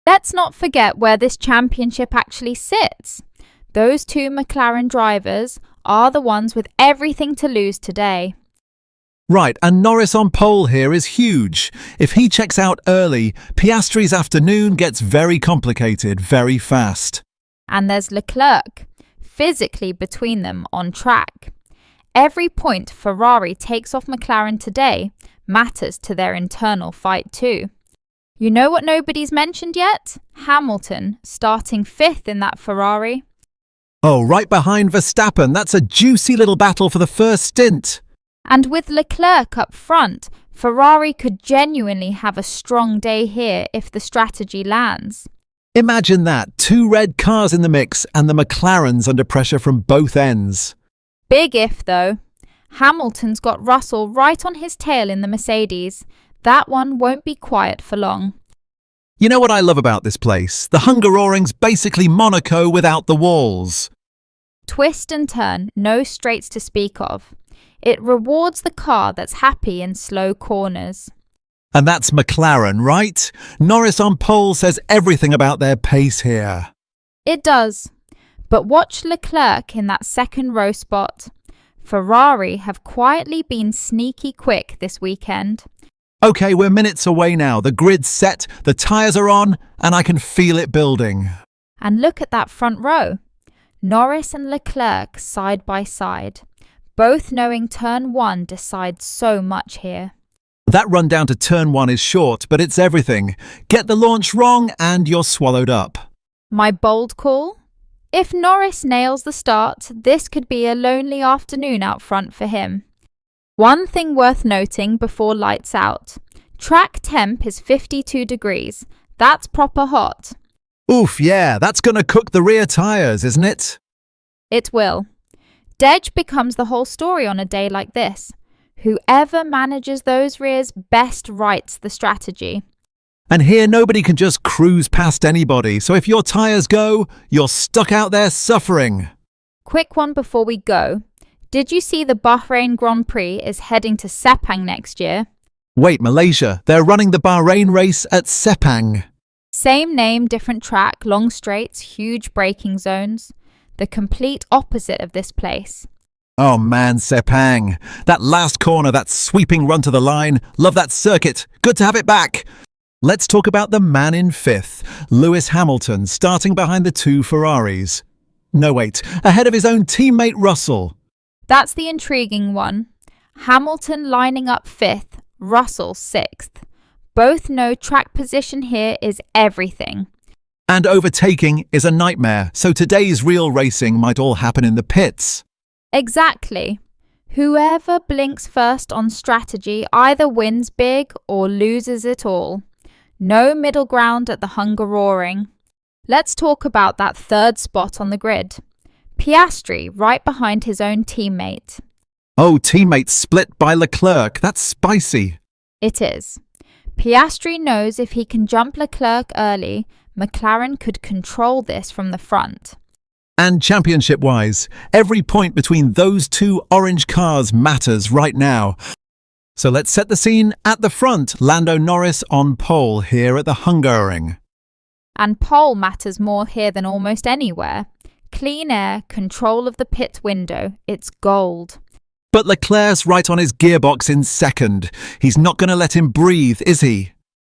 Let's not forget where this championship actually sits. Those two McLaren drivers are the ones with everything to lose today. Right, and Norris on pole here is huge. If he checks out early, Piastri's afternoon gets very complicated very fast. And there's Leclerc, physically between them on track. Every point Ferrari takes off McLaren today matters to their internal fight too. You know what nobody's mentioned yet? Hamilton, starting 5th in that Ferrari. Oh, right behind Verstappen. That's a juicy little battle for the first stint. And with Leclerc up front, Ferrari could genuinely have a strong day here if the strategy lands. Imagine that, 2 red cars in the mix and the McLarens under pressure from both ends. Big if though. Hamilton's got Russell right on his tail in the Mercedes. That one won't be quiet for long. You know what I love about this place? The Hungaroring's basically Monaco without the walls. Twist and turn, no straights to speak of. It rewards the car that's happy in slow corners. And that's McLaren, right? Norris on pole says everything about their pace here. It does. But watch Leclerc in that second row spot. Ferrari have quietly been sneaky quick this weekend. Okay, we're minutes away now. The grid's set, the tyres are on, and I can feel it building. And look at that front row. Norris and Leclerc side by side. Both knowing turn 1 decides so much here. That run down to turn 1 is short, but it's everything. Get the launch wrong and you're swallowed up. My bold call? If Norris nails the start, this could be a lonely afternoon out front for him. One thing worth noting before lights out. Track temp is 52 degrees. That's proper hot. Oof, yeah, that's gonna cook the rear tyres, isn't it? It will. Dej becomes the whole story on a day like this. Whoever manages those rears best writes the strategy. And here nobody can just cruise past anybody, so if your tyres go, you're stuck out there suffering. Quick one before we go. Did you see the Bahrain Grand Prix is heading to Sepang next year? Wait, Malaysia, they're running the Bahrain race at Sepang. Same name, different track, long straights, huge braking zones. The complete opposite of this place. Oh man, Sepang. That last corner, that sweeping run to the line. Love that circuit. Good to have it back. Let's talk about the man in 5th, Lewis Hamilton, starting behind the 2 Ferraris. No, wait, ahead of his own teammate Russell. That's the intriguing one. Hamilton lining up 5th, Russell 6th. Both know track position here is everything. And overtaking is a nightmare, so today's real racing might all happen in the pits. Exactly. Whoever blinks first on strategy either wins big or loses it all. No middle ground at the Hungaroring. Let's talk about that 3rd spot on the grid. Piastri right behind his own teammate. Oh, teammate split by Leclerc. That's spicy. It is. Piastri knows if he can jump Leclerc early, McLaren could control this from the front. And championship-wise, every point between those 2 orange cars matters right now. So let's set the scene at the front. Lando Norris on pole here at the Hungaroring. And pole matters more here than almost anywhere. Clean air, control of the pit window, it's gold. But Leclerc's right on his gearbox in 2nd. He's not going to let him breathe, is he?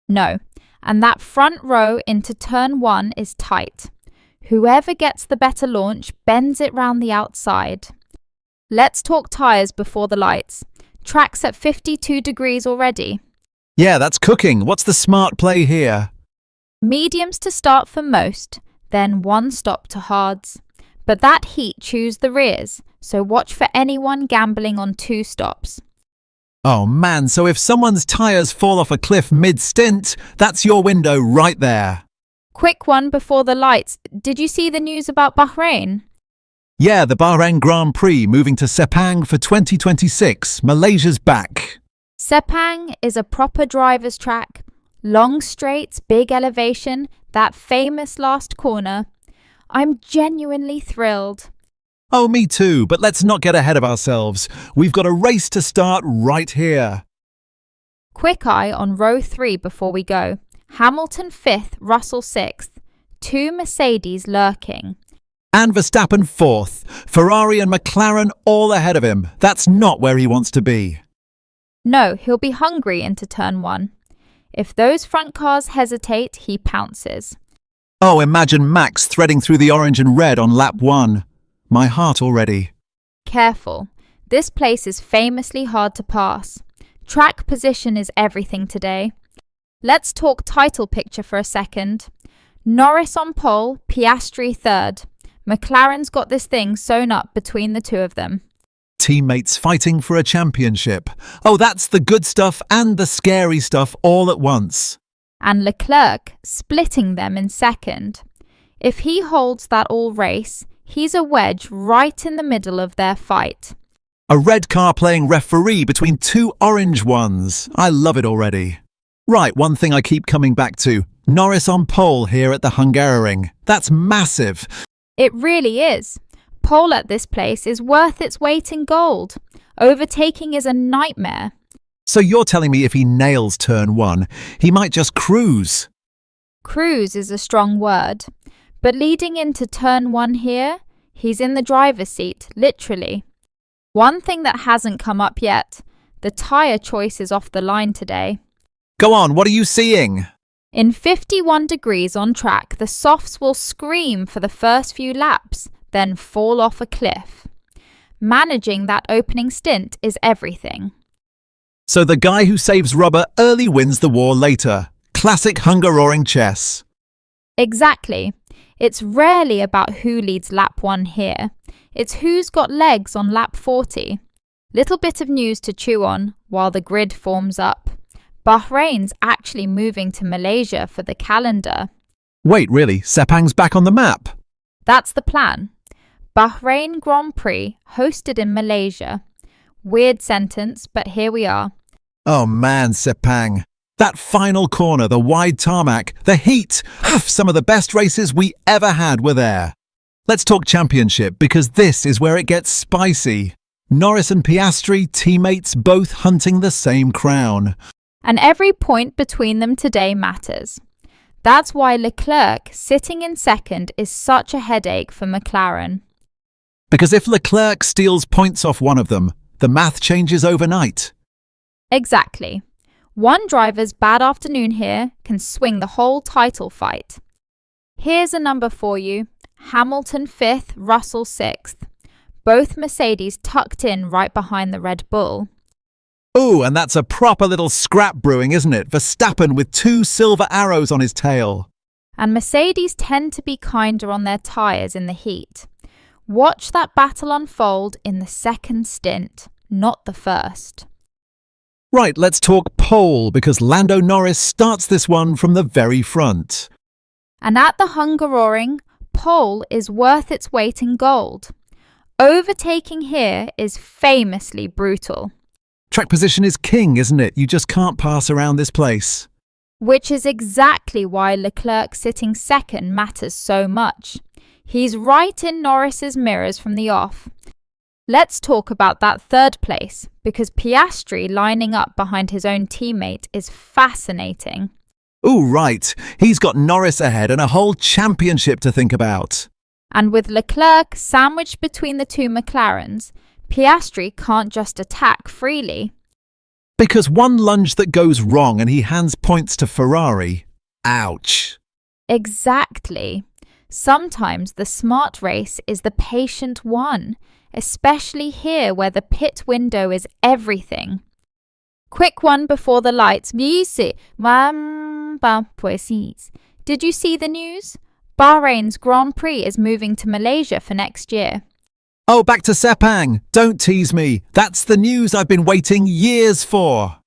No, and that front row into turn 1 is tight. Whoever gets the better launch bends it round the outside. Let's talk tyres before the lights. Track's at 52 degrees already. Yeah, that's cooking. What's the smart play here? Mediums to start for most, then 1 stop to hards. But that heat chews the rears, so watch for anyone gambling on 2 stops. Oh man, so if someone's tyres fall off a cliff mid-stint, that's your window right there. Quick one before the lights. Did you see the news about Bahrain? Yeah, the Bahrain Grand Prix moving to Sepang for 2026. Malaysia's back. Sepang is a proper driver's track. Long straights, big elevation, that famous last corner. I'm genuinely thrilled. Oh, me too, but let's not get ahead of ourselves. We've got a race to start right here. Quick eye on row 3 before we go. Hamilton 5th, Russell 6th, 2 Mercedes lurking. And Verstappen 4th. Ferrari and McLaren all ahead of him. That's not where he wants to be. No, he'll be hungry into turn 1. If those front cars hesitate, he pounces. Oh, imagine Max threading through the orange and red on lap 1. My heart already. Careful. This place is famously hard to pass. Track position is everything today. Let's talk title picture for a second. Norris on pole, Piastri 3rd. McLaren's got this thing sewn up between the two of them. Teammates fighting for a championship. Oh, that's the good stuff and the scary stuff all at once. And Leclerc splitting them in 2nd. If he holds that all race, he's a wedge right in the middle of their fight. A red car playing referee between 2 orange ones. I love it already. Right, one thing I keep coming back to. Norris on pole here at the Hungaroring. That's massive. It really is. Pole at this place is worth its weight in gold. Overtaking is a nightmare. So you're telling me if he nails turn 1, he might just cruise? Cruise is a strong word. But leading into turn 1 here, he's in the driver's seat, literally. One thing that hasn't come up yet, the tyre choice is off the line today. Go on, what are you seeing? In 51 degrees on track, the softs will scream for the first few laps, then fall off a cliff. Managing that opening stint is everything. So the guy who saves rubber early wins the war later. Classic Hungaroring chess. Exactly. It's rarely about who leads lap 1 here. It's who's got legs on lap 40. Little bit of news to chew on while the grid forms up. Bahrain's actually moving to Malaysia for the calendar. Wait, really? Sepang's back on the map? That's the plan. Bahrain Grand Prix hosted in Malaysia. Weird sentence, but here we are. Oh man, Sepang. That final corner, the wide tarmac, the heat. Some of the best races we ever had were there. Let's talk championship, because this is where it gets spicy. Norris and Piastri, teammates, both hunting the same crown. And every point between them today matters. That's why Leclerc sitting in 2nd is such a headache for McLaren. Because if Leclerc steals points off one of them, the math changes overnight. Exactly. One driver's bad afternoon here can swing the whole title fight. Here's a number for you. Hamilton 5th, Russell 6th. Both Mercedes tucked in right behind the Red Bull. Ooh, and that's a proper little scrap brewing, isn't it? Verstappen with 2 silver arrows on his tail. And Mercedes tend to be kinder on their tyres in the heat. Watch that battle unfold in the 2nd stint, not the 1st. Right, let's talk pole, because Lando Norris starts this one from the very front. And at the Hungaroring, pole is worth its weight in gold. Overtaking here is famously brutal. Track position is king, isn't it? You just can't pass around this place. Which is exactly why Leclerc sitting 2nd matters so much. He's right in Norris's mirrors from the off. Let's talk about that 3rd place, because Piastri lining up behind his own teammate is fascinating. Ooh, right. He's got Norris ahead and a whole championship to think about. And with Leclerc sandwiched between the 2 McLarens, Piastri can't just attack freely. Because one lunge that goes wrong and he hands points to Ferrari. Ouch. Exactly. Sometimes the smart race is the patient one, especially here where the pit window is everything. Quick one before the lights. Did you see the news? Bahrain's Grand Prix is moving to Malaysia for next year. Oh, back to Sepang. Don't tease me. That's the news I've been waiting years for.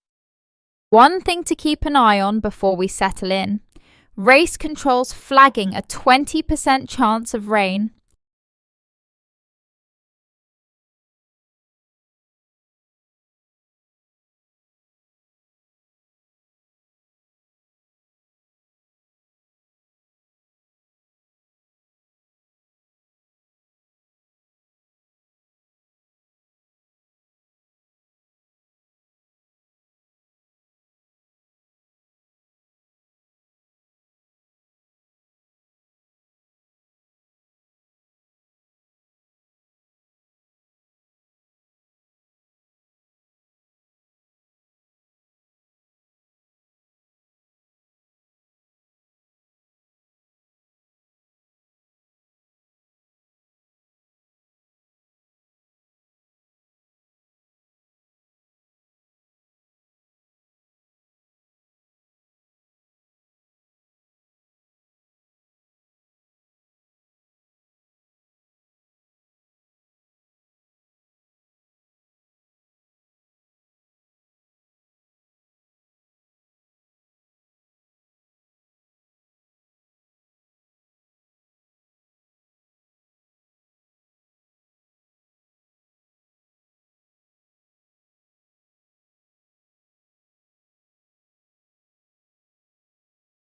One thing to keep an eye on before we settle in. Race controls flagging a 20% chance of rain.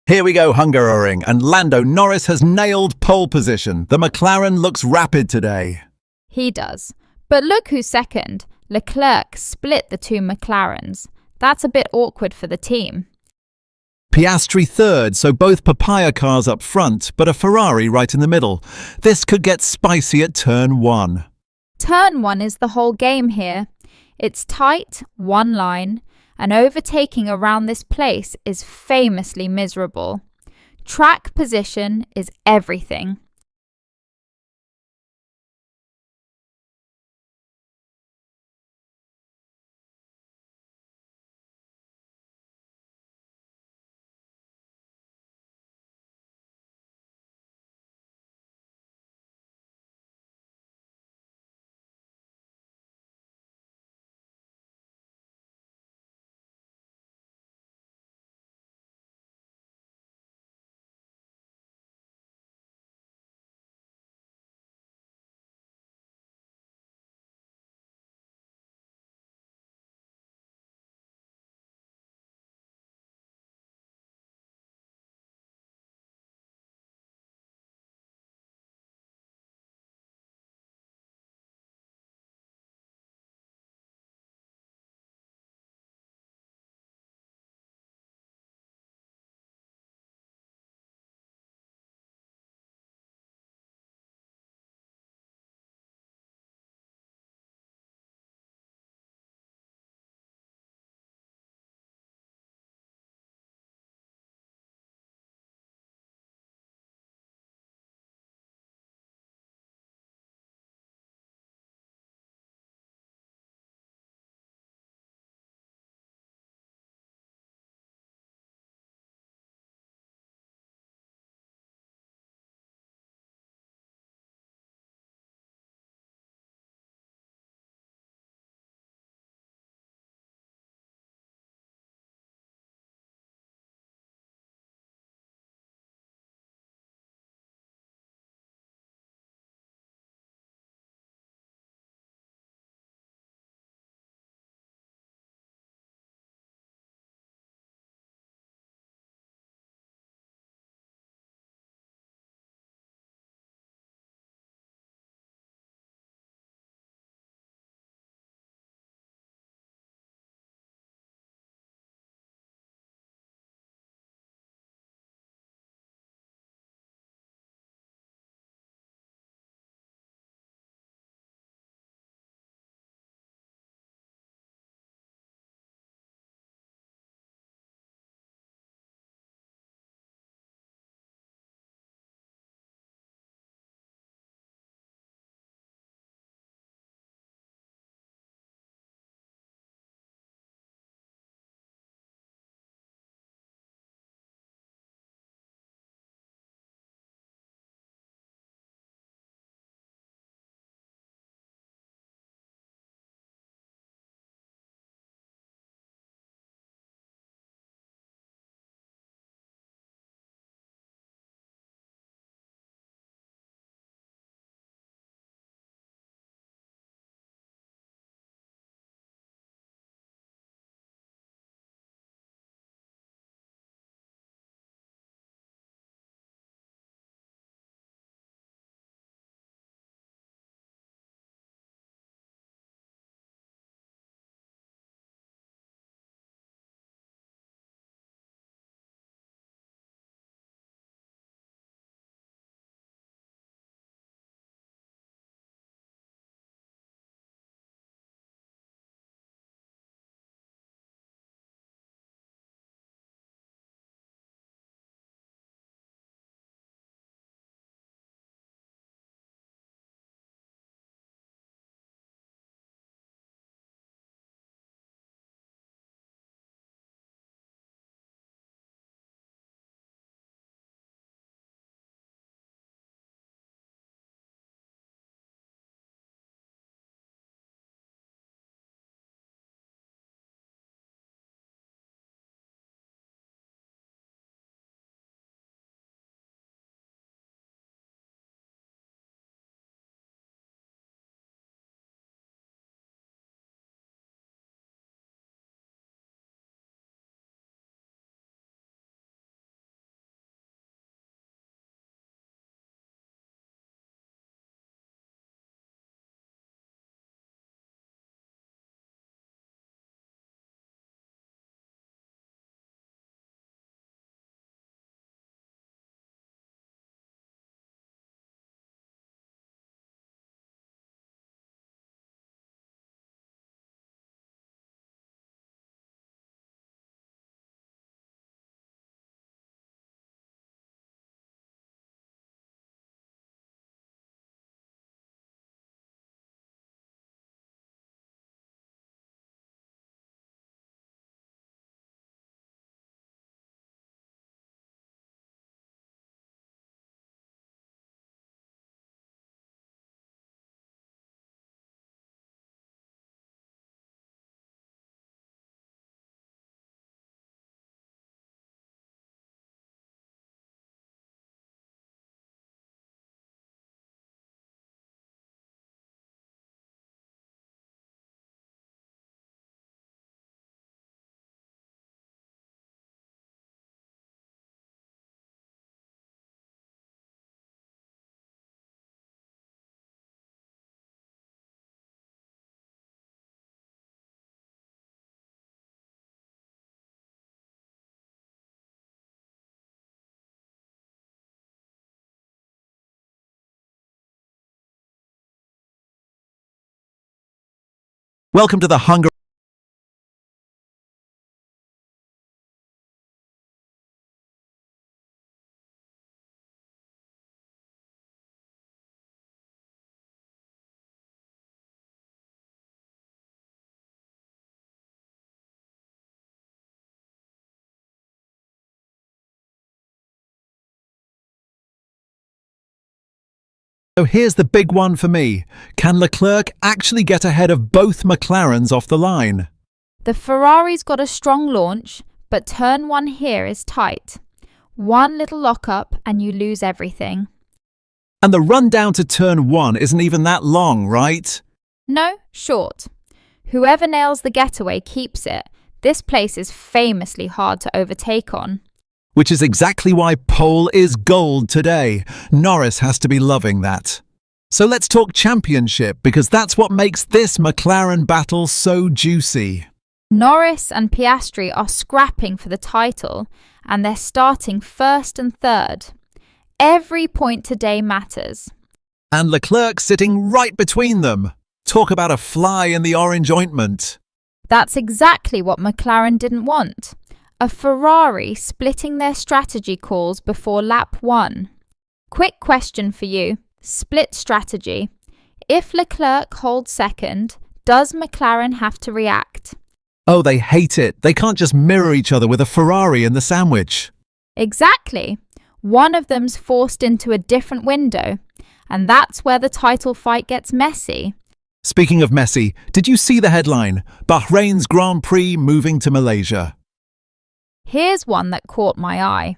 Here we go, Hungaroring, and Lando Norris has nailed pole position. The McLaren looks rapid today. He does. But look who's second. Leclerc split the two McLarens. That's a bit awkward for the team. Piastri third, so both papaya cars up front, but a Ferrari right in the middle. This could get spicy at turn 1. Turn 1 is the whole game here. It's tight, one line, and overtaking around this place is famously miserable. Track position is everything. Welcome to the Hungary. So here's the big one for me. Can Leclerc actually get ahead of both McLarens off the line? The Ferrari's got a strong launch, but turn 1 here is tight. One little lock-up and you lose everything. And the run down to turn 1 isn't even that long, right? No, short. Whoever nails the getaway keeps it. This place is famously hard to overtake on. Which is exactly why pole is gold today. Norris has to be loving that. So let's talk championship, because that's what makes this McLaren battle so juicy. Norris and Piastri are scrapping for the title, and they're starting first and third. Every point today matters. And Leclerc sitting right between them. Talk about a fly in the orange ointment. That's exactly what McLaren didn't want. A Ferrari splitting their strategy calls before lap 1. Quick question for you. Split strategy. If Leclerc holds second, does McLaren have to react? Oh, they hate it. They can't just mirror each other with a Ferrari in the sandwich. Exactly. One of them's forced into a different window, and that's where the title fight gets messy. Speaking of messy, did you see the headline? Bahrain's Grand Prix moving to Malaysia. Here's one that caught my eye.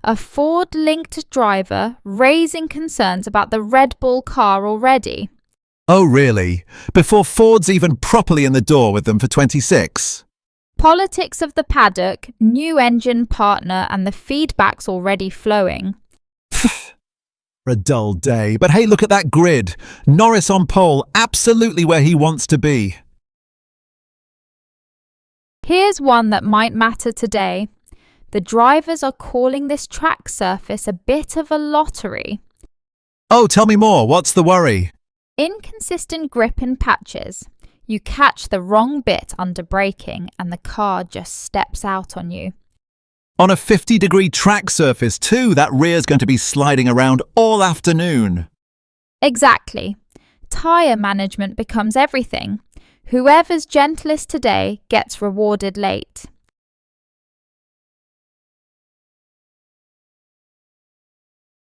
A Ford-linked driver raising concerns about the Red Bull car already. Oh, really? Before Ford's even properly in the door with them for 26? Politics of the paddock, new engine partner, and the feedback's already flowing. A dull day. But hey, look at that grid. Norris on pole, absolutely where he wants to be. Here's one that might matter today. The drivers are calling this track surface a bit of a lottery. Oh, tell me more. What's the worry? Inconsistent grip in patches. You catch the wrong bit under braking and the car just steps out on you. On a 50-degree track surface too, that rear's going to be sliding around all afternoon. Exactly. Tyre management becomes everything. Whoever's gentlest today gets rewarded late.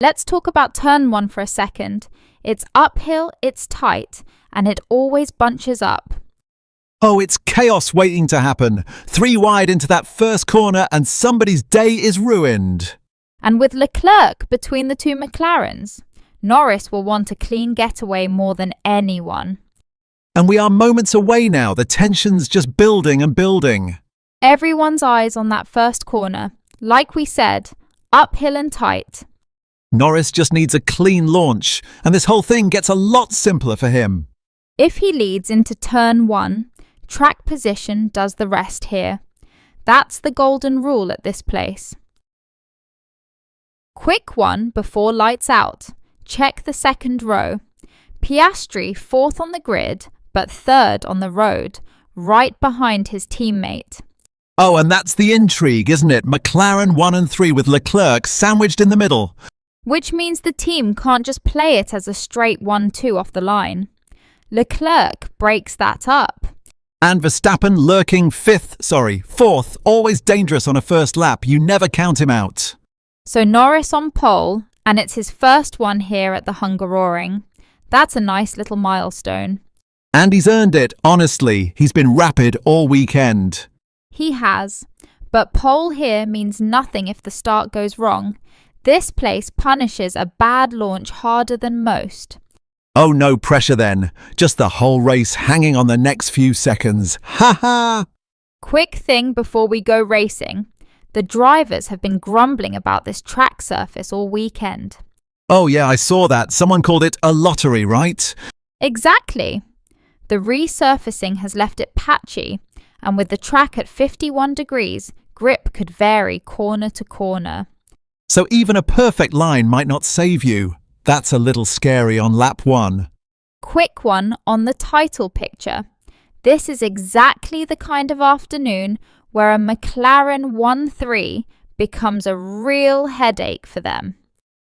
Let's talk about turn 1 for a second. It's uphill, it's tight, and it always bunches up. Oh, it's chaos waiting to happen. 3 wide into that first corner and somebody's day is ruined. And with Leclerc between the two McLarens, Norris will want a clean getaway more than anyone. And we are moments away now. The tension's just building and building. Everyone's eyes on that first corner. Like we said, uphill and tight. Norris just needs a clean launch, and this whole thing gets a lot simpler for him. If he leads into turn 1, track position does the rest here. That's the golden rule at this place. Quick one before lights out. Check the second row. Piastri 4th on the grid, but 3rd on the road, right behind his teammate. Oh, and that's the intrigue, isn't it? McLaren 1 and 3 with Leclerc sandwiched in the middle. Which means the team can't just play it as a straight 1-2 off the line. Leclerc breaks that up. And Verstappen lurking 4th, always dangerous on a first lap. You never count him out. So Norris on pole, and it's his first one here at the Hungaroring. That's a nice little milestone. And he's earned it, honestly. He's been rapid all weekend. He has. But pole here means nothing if the start goes wrong. This place punishes a bad launch harder than most. Oh, no pressure then. Just the whole race hanging on the next few seconds. Ha ha! Quick thing before we go racing. The drivers have been grumbling about this track surface all weekend. Oh yeah, I saw that. Someone called it a lottery, right? Exactly. The resurfacing has left it patchy, and with the track at 51 degrees, grip could vary corner to corner. So even a perfect line might not save you. That's a little scary on lap 1. Quick one on the title picture. This is exactly the kind of afternoon where a McLaren 1-3 becomes a real headache for them.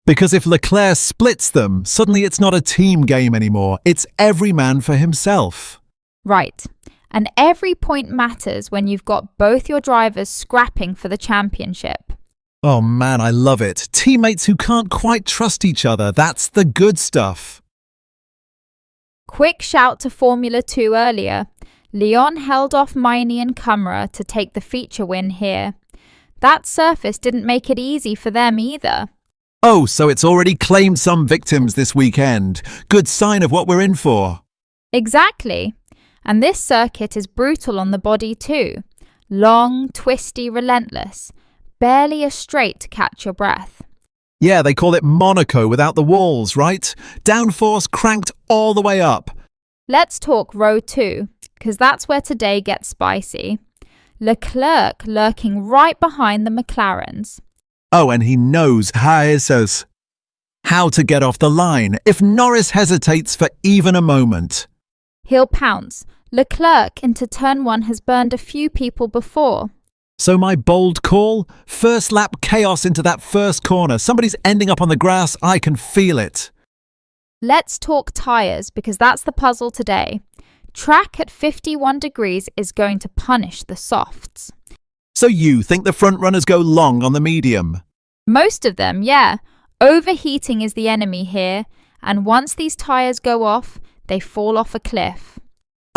Because if Leclerc splits them, suddenly it's not a team game anymore. It's every man for himself. Right. And every point matters when you've got both your drivers scrapping for the championship. Oh man, I love it. Teammates who can't quite trust each other. That's the good stuff. Quick shout to Formula 2 earlier. Leon held off Maini and Camara to take the feature win here. That surface didn't make it easy for them either. Oh, so it's already claimed some victims this weekend. Good sign of what we're in for. Exactly. And this circuit is brutal on the body too. Long, twisty, relentless. Barely a straight to catch your breath. Yeah, they call it Monaco without the walls, right? Downforce cranked all the way up. Let's talk row 2, because that's where today gets spicy. Leclerc lurking right behind the McLarens. Oh, and he knows how to get off the line if Norris hesitates for even a moment. He'll pounce. Leclerc into turn 1 has burned a few people before. So my bold call? First lap chaos into that first corner. Somebody's ending up on the grass. I can feel it. Let's talk tyres, because that's the puzzle today. Track at 51 degrees is going to punish the softs. So you think the front runners go long on the medium? Most of them, yeah. Overheating is the enemy here, and once these tyres go off, they fall off a cliff.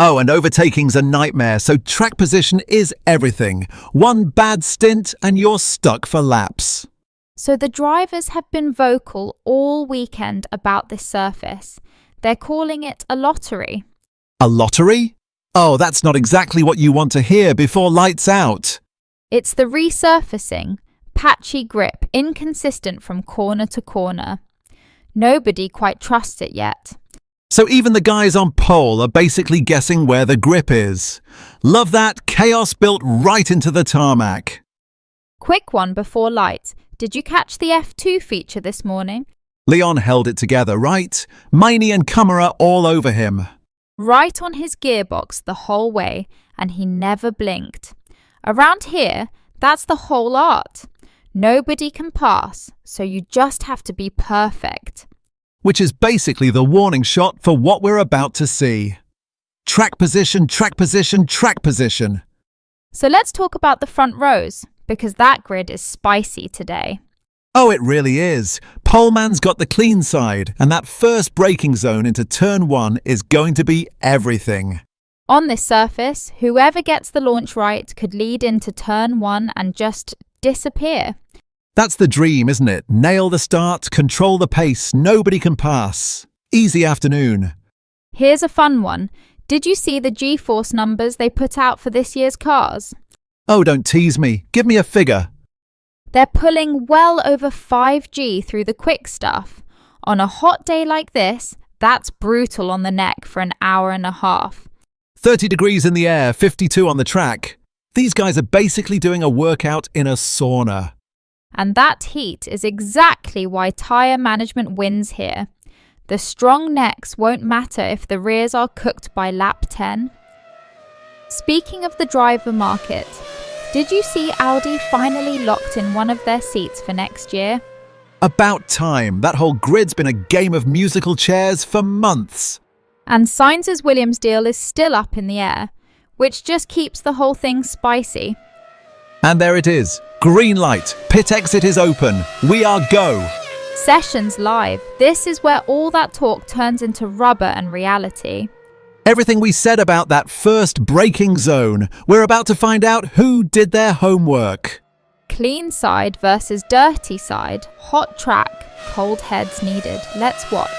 Oh, and overtaking's a nightmare, so track position is everything. One bad stint and you're stuck for laps. So the drivers have been vocal all weekend about this surface. They're calling it a lottery. A lottery? Oh, that's not exactly what you want to hear before lights out. It's the resurfacing, patchy grip, inconsistent from corner to corner. Nobody quite trusts it yet. So even the guys on pole are basically guessing where the grip is. Love that, chaos built right into the tarmac. Quick one before light. Did you catch the F2 feature this morning? Leon held it together, right? Maini and Camara all over him. Right on his gearbox the whole way, and he never blinked. Around here, that's the whole art. Nobody can pass, so you just have to be perfect. Which is basically the warning shot for what we're about to see. Track position, track position, track position. So let's talk about the front rows, because that grid is spicy today. Oh, it really is. Poleman's got the clean side, and that first braking zone into turn 1 is going to be everything. On this surface, whoever gets the launch right could lead into turn 1 and just disappear. That's the dream, isn't it? Nail the start, control the pace, nobody can pass. Easy afternoon. Here's a fun one. Did you see the G-force numbers they put out for this year's cars? Oh, don't tease me. Give me a figure. They're pulling well over 5G through the quick stuff. On a hot day like this, that's brutal on the neck for an hour and a half. 30 degrees in the air, 52 on the track. These guys are basically doing a workout in a sauna. And that heat is exactly why tyre management wins here. The strong necks won't matter if the rears are cooked by lap 10. Speaking of the driver market, did you see Audi finally locked in one of their seats for next year? About time. That whole grid's been a game of musical chairs for months. And Sainz's Williams deal is still up in the air, which just keeps the whole thing spicy. And there it is. Green light. Pit exit is open. We are go. Sessions live. This is where all that talk turns into rubber and reality. Everything we said about that first braking zone, we're about to find out who did their homework. Clean side versus dirty side. Hot track. Cold heads needed. Let's watch.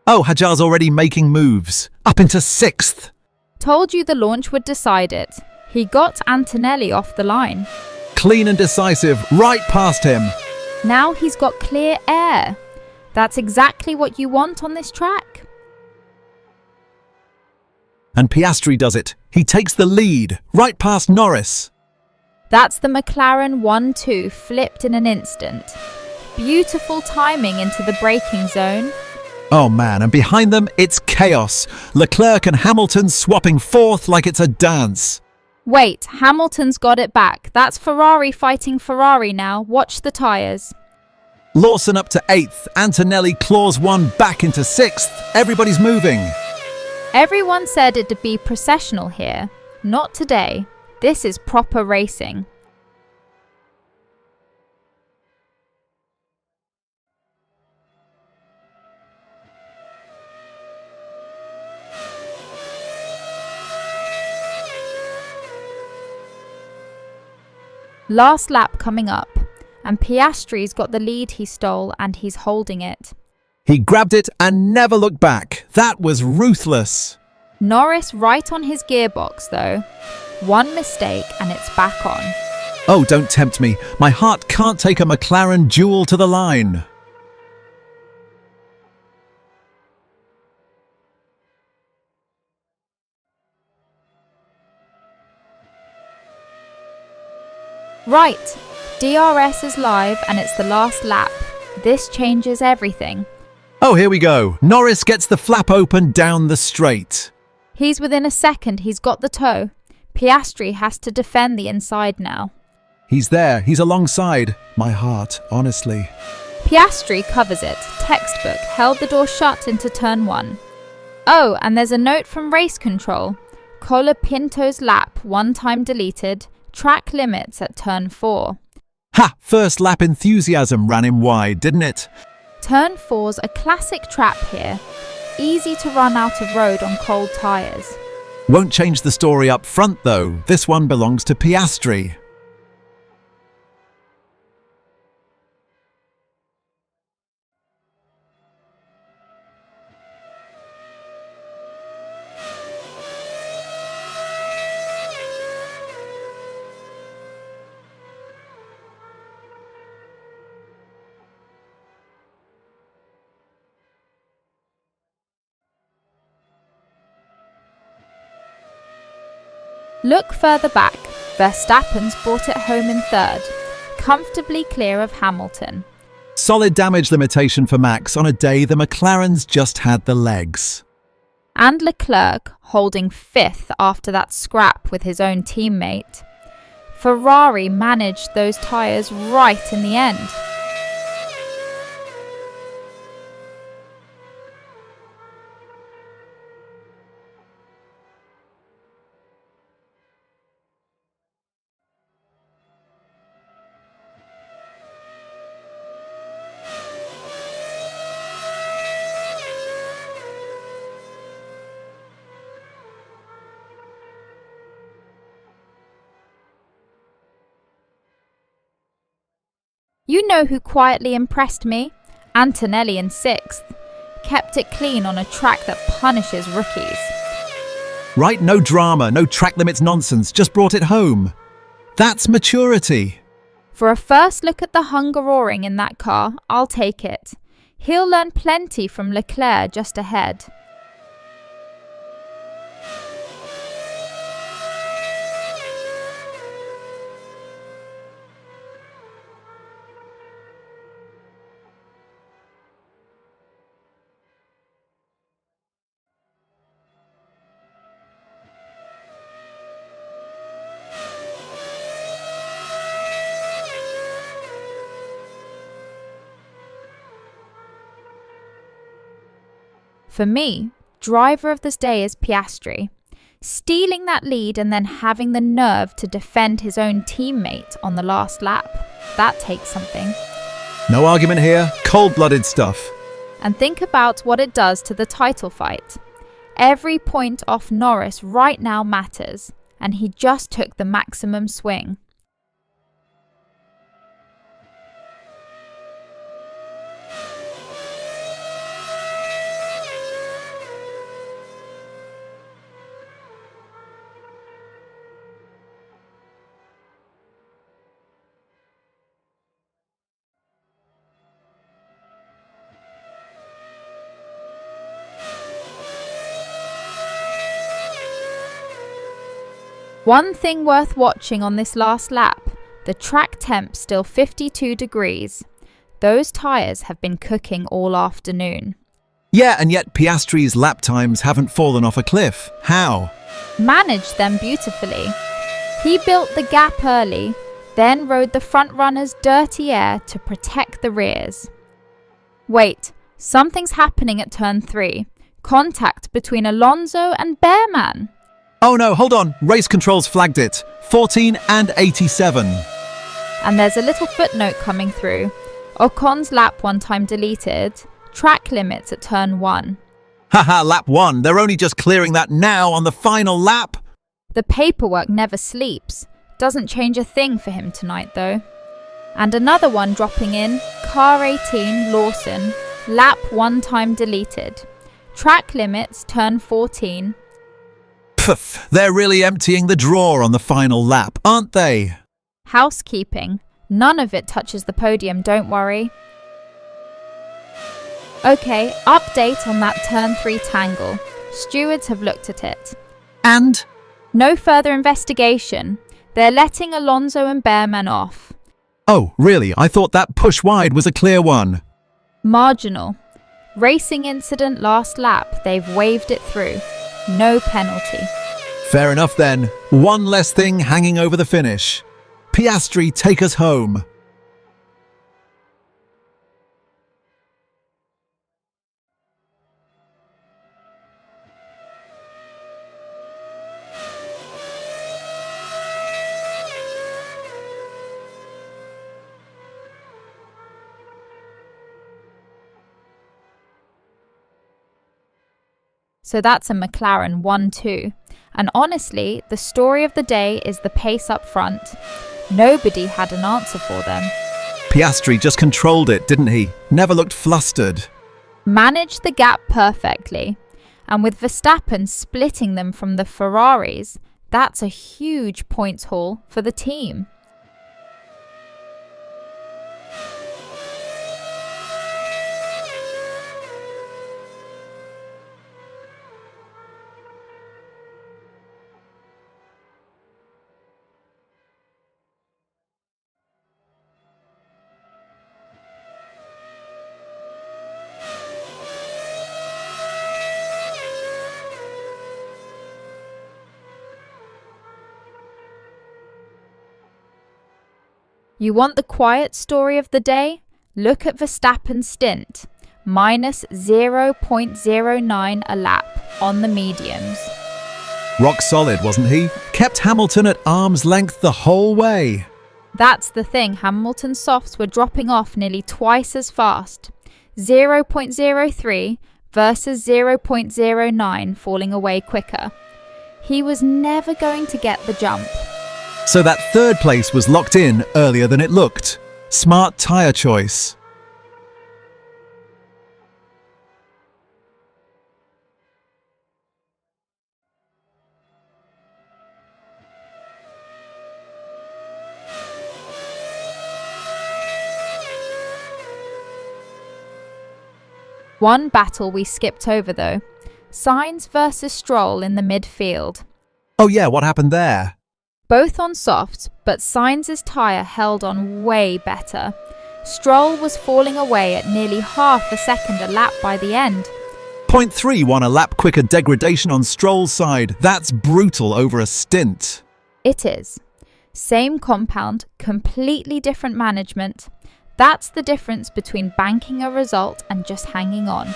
Oh, Hajar's already making moves. Up into 6th. Told you the launch would decide it. He got Antonelli off the line. Clean and decisive, right past him. Now he's got clear air. That's exactly what you want on this track. And Piastri does it. He takes the lead, right past Norris. That's the McLaren 1-2 flipped in an instant. Beautiful timing into the braking zone. Oh man, and behind them, it's chaos. Leclerc and Hamilton swapping fourth like it's a dance. Wait, Hamilton's got it back. That's Ferrari fighting Ferrari now. Watch the tyres. Lawson up to 8th. Antonelli claws one back into 6th. Everybody's moving. Everyone said it'd be processional here. Not today. This is proper racing. Last lap coming up, and Piastri's got the lead he stole and he's holding it. He grabbed it and never looked back. That was ruthless. Norris right on his gearbox though. One mistake and it's back on. Oh, don't tempt me. My heart can't take a McLaren duel to the line. Right, DRS is live and it's the last lap. This changes everything. Oh, here we go. Norris gets the flap open down the straight. He's within a second, he's got the toe. Piastri has to defend the inside now. He's there, he's alongside. My heart, honestly. Piastri covers it. Textbook, held the door shut into turn 1. Oh, and there's a note from race control. Colapinto's lap, one time deleted. Track limits at turn 4. Ha! First lap enthusiasm ran him wide, didn't it? Turn 4's a classic trap here. Easy to run out of road on cold tyres. Won't change the story up front though. This one belongs to Piastri. Look further back. Verstappen's brought it home in 3rd, comfortably clear of Hamilton. Solid damage limitation for Max on a day the McLarens just had the legs. And Leclerc holding 5th after that scrap with his own teammate. Ferrari managed those tyres right in the end. You know who quietly impressed me? Antonelli in 6th. Kept it clean on a track that punishes rookies. Right, no drama, no track limits nonsense, just brought it home. That's maturity. For a first look at the Hungaroring in that car, I'll take it. He'll learn plenty from Leclerc just ahead. For me, driver of this day is Piastri. Stealing that lead and then having the nerve to defend his own teammate on the last lap. That takes something. No argument here, cold-blooded stuff. And think about what it does to the title fight. Every point off Norris right now matters, and he just took the maximum swing. One thing worth watching on this last lap, the track temp still 52 degrees. Those tyres have been cooking all afternoon. Yeah, and yet Piastri's lap times haven't fallen off a cliff. How? Managed them beautifully. He built the gap early, then rode the front runner's dirty air to protect the rears. Wait, something's happening at turn 3. Contact between Alonso and Bearman. Oh no, hold on. Race controls flagged it. 14 and 87. And there's a little footnote coming through. Ocon's lap 1 time deleted. Track limits at turn 1. Haha, lap 1. They're only just clearing that now on the final lap. The paperwork never sleeps. Doesn't change a thing for him tonight though. And another one dropping in. Car 18, Lawson. Lap 1 time deleted. Track limits, turn 14. Pff, they're really emptying the drawer on the final lap, aren't they? Housekeeping. None of it touches the podium, don't worry. Okay, update on that turn 3 tangle. Stewards have looked at it. And? No further investigation. They're letting Alonso and Bearman off. Oh, really? I thought that push wide was a clear one. Marginal. Racing incident last lap, they've waved it through. No penalty. Fair enough then. One less thing hanging over the finish. Piastri, take us home. So that's a McLaren 1-2. And honestly, the story of the day is the pace up front. Nobody had an answer for them. Piastri just controlled it, didn't he? Never looked flustered. Managed the gap perfectly. And with Verstappen splitting them from the Ferraris, that's a huge points haul for the team. You want the quiet story of the day? Look at Verstappen's stint, minus 0.09 a lap on the mediums. Rock solid, wasn't he? Kept Hamilton at arm's length the whole way. That's the thing, Hamilton's softs were dropping off nearly twice as fast. 0.03 versus 0.09 falling away quicker. He was never going to get the jump. So that third place was locked in earlier than it looked. Smart tyre choice. One battle we skipped over though. Sainz versus Stroll in the midfield. Oh yeah, what happened there? Both on softs, but Sainz's tyre held on way better. Stroll was falling away at nearly half a second a lap by the end. 0.3 won a lap quicker degradation on Stroll's side. That's brutal over a stint. It is. Same compound, completely different management. That's the difference between banking a result and just hanging on.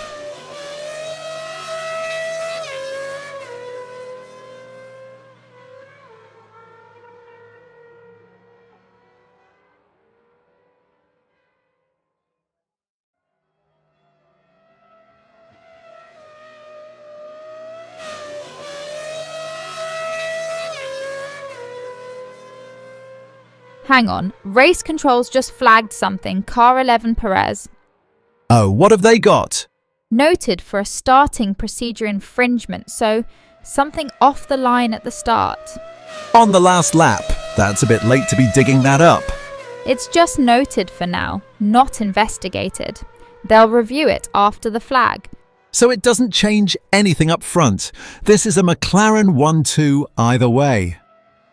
Hang on, race controls just flagged something, car 11 Perez. Oh, what have they got? Noted for a starting procedure infringement, so something off the line at the start. On the last lap. That's a bit late to be digging that up. It's just noted for now, not investigated. They'll review it after the flag. So it doesn't change anything up front. This is a McLaren 1-2 either way.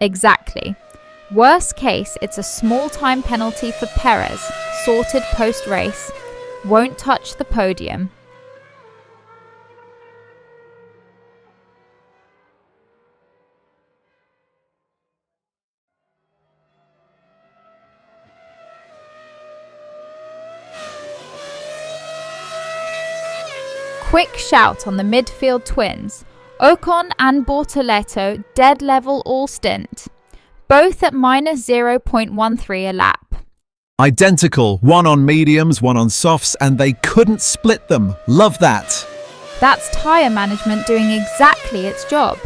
Exactly. Worst case, it's a small time penalty for Perez, sorted post-race, won't touch the podium. Quick shout on the midfield twins. Ocon and Bortoleto dead level all stint, both at minus 0.13 a lap. Identical, one on mediums, one on softs, and they couldn't split them. Love that. That's tyre management doing exactly its job.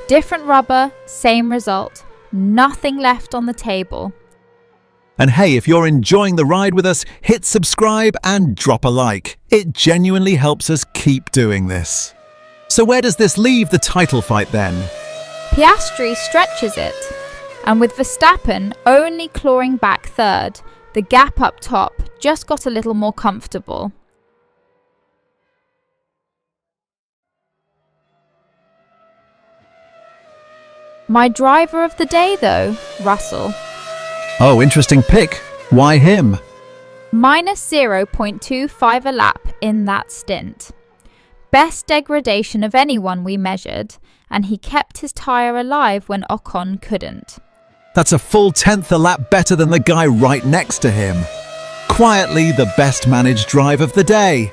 Different rubber, same result. Nothing left on the table. And hey, if you're enjoying the ride with us, hit subscribe and drop a like. It genuinely helps us keep doing this. So where does this leave the title fight then? Piastri stretches it, and with Verstappen only clawing back third, the gap up top just got a little more comfortable. My driver of the day though, Russell. Oh, interesting pick. Why him? Minus 0.25 a lap in that stint. Best degradation of anyone we measured, and he kept his tyre alive when Ocon couldn't. That's a full tenth a lap better than the guy right next to him. Quietly the best managed drive of the day.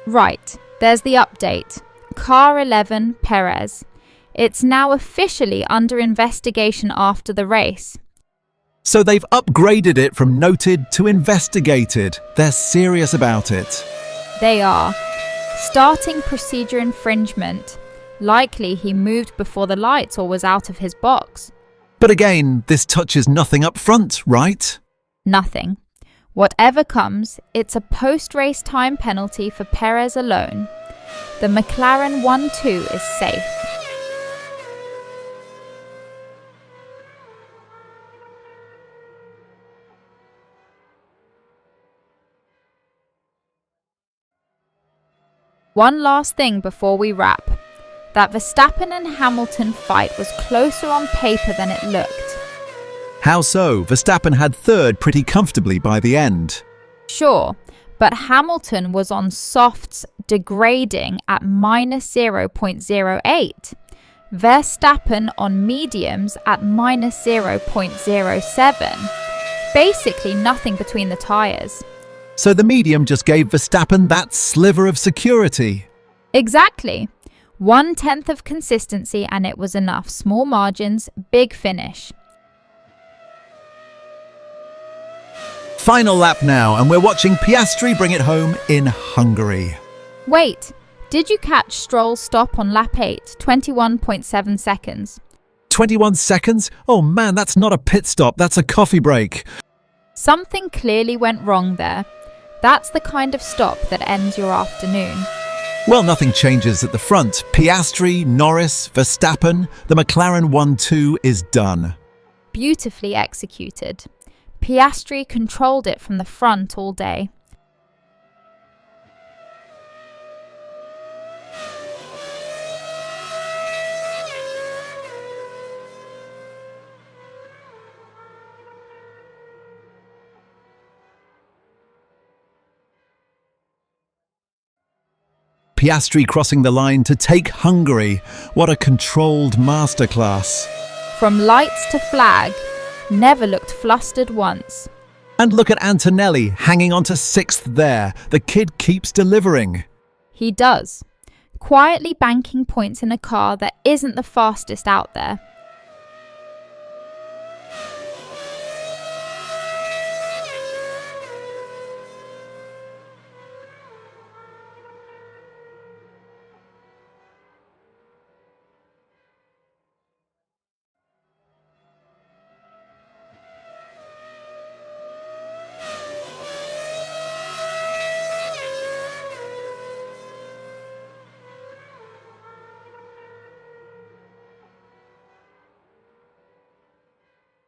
Right, there's the update. Car 11, Perez. It's now officially under investigation after the race. So they've upgraded it from noted to investigated. They're serious about it. They are. Starting procedure infringement. Likely he moved before the lights or was out of his box. But again, this touches nothing up front, right? Nothing. Whatever comes, it's a post-race time penalty for Perez alone. The McLaren 1-2 is safe. One last thing before we wrap. That Verstappen and Hamilton fight was closer on paper than it looked. How so? Verstappen had third pretty comfortably by the end. Sure, but Hamilton was on softs degrading at minus 0.08. Verstappen on mediums at minus 0.07. Basically nothing between the tyres. So the medium just gave Verstappen that sliver of security. Exactly. 1/10 of consistency and it was enough. Small margins, big finish. Final lap now, and we're watching Piastri bring it home in Hungary. Wait, did you catch Stroll's stop on lap 8, 21.7 seconds? 21 seconds? Oh man, that's not a pit stop, that's a coffee break. Something clearly went wrong there. That's the kind of stop that ends your afternoon. Well, nothing changes at the front. Piastri, Norris, Verstappen, the McLaren 1-2 is done. Beautifully executed. Piastri controlled it from the front all day. Piastri crossing the line to take Hungary. What a controlled masterclass. From lights to flag, never looked flustered once. And look at Antonelli hanging on to 6th there. The kid keeps delivering. He does. Quietly banking points in a car that isn't the fastest out there.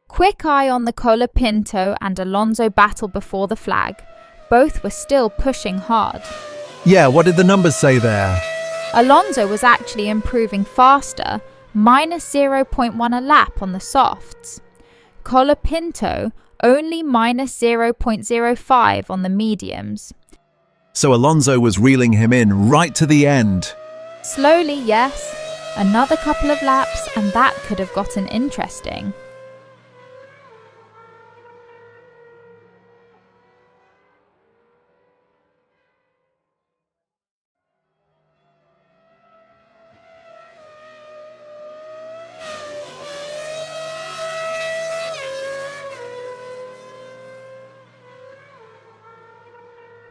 Quick eye on the Colapinto and Alonso battle before the flag. Both were still pushing hard. Yeah, what did the numbers say there? Alonso was actually improving faster, minus 0.1 a lap on the softs. Colapinto only minus 0.05 on the mediums. So Alonso was reeling him in right to the end. Slowly, yes. Another couple of laps and that could have gotten interesting.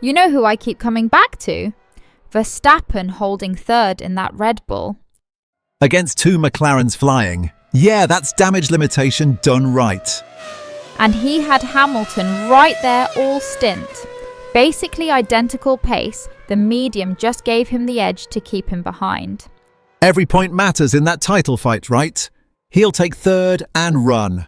You know who I keep coming back to? Verstappen holding third in that Red Bull. Against two McLarens flying. Yeah, that's damage limitation done right. And he had Hamilton right there all stint. Basically identical pace, the medium just gave him the edge to keep him behind. Every point matters in that title fight, right? He'll take third and run.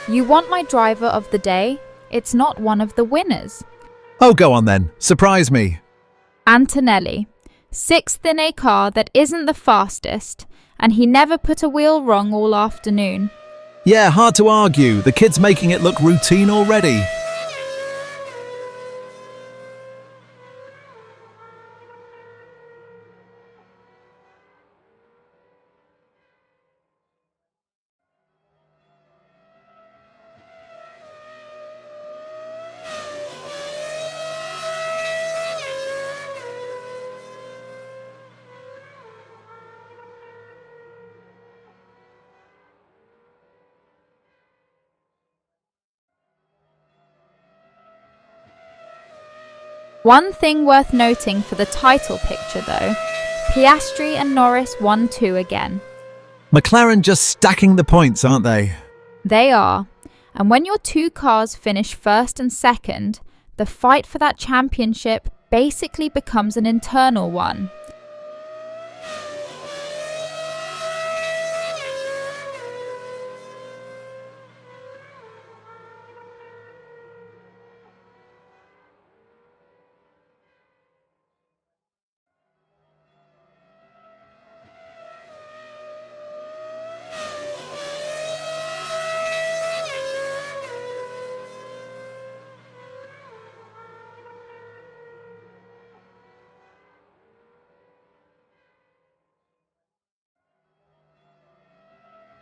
You want my driver of the day? It's not one of the winners. Oh, go on then. Surprise me. Antonelli, 6th in a car that isn't the fastest, and he never put a wheel wrong all afternoon. Yeah, hard to argue. The kid's making it look routine already. One thing worth noting for the title picture though, Piastri and Norris 1-2 again. McLaren just stacking the points, aren't they? They are. And when your two cars finish first and second, the fight for that championship basically becomes an internal one.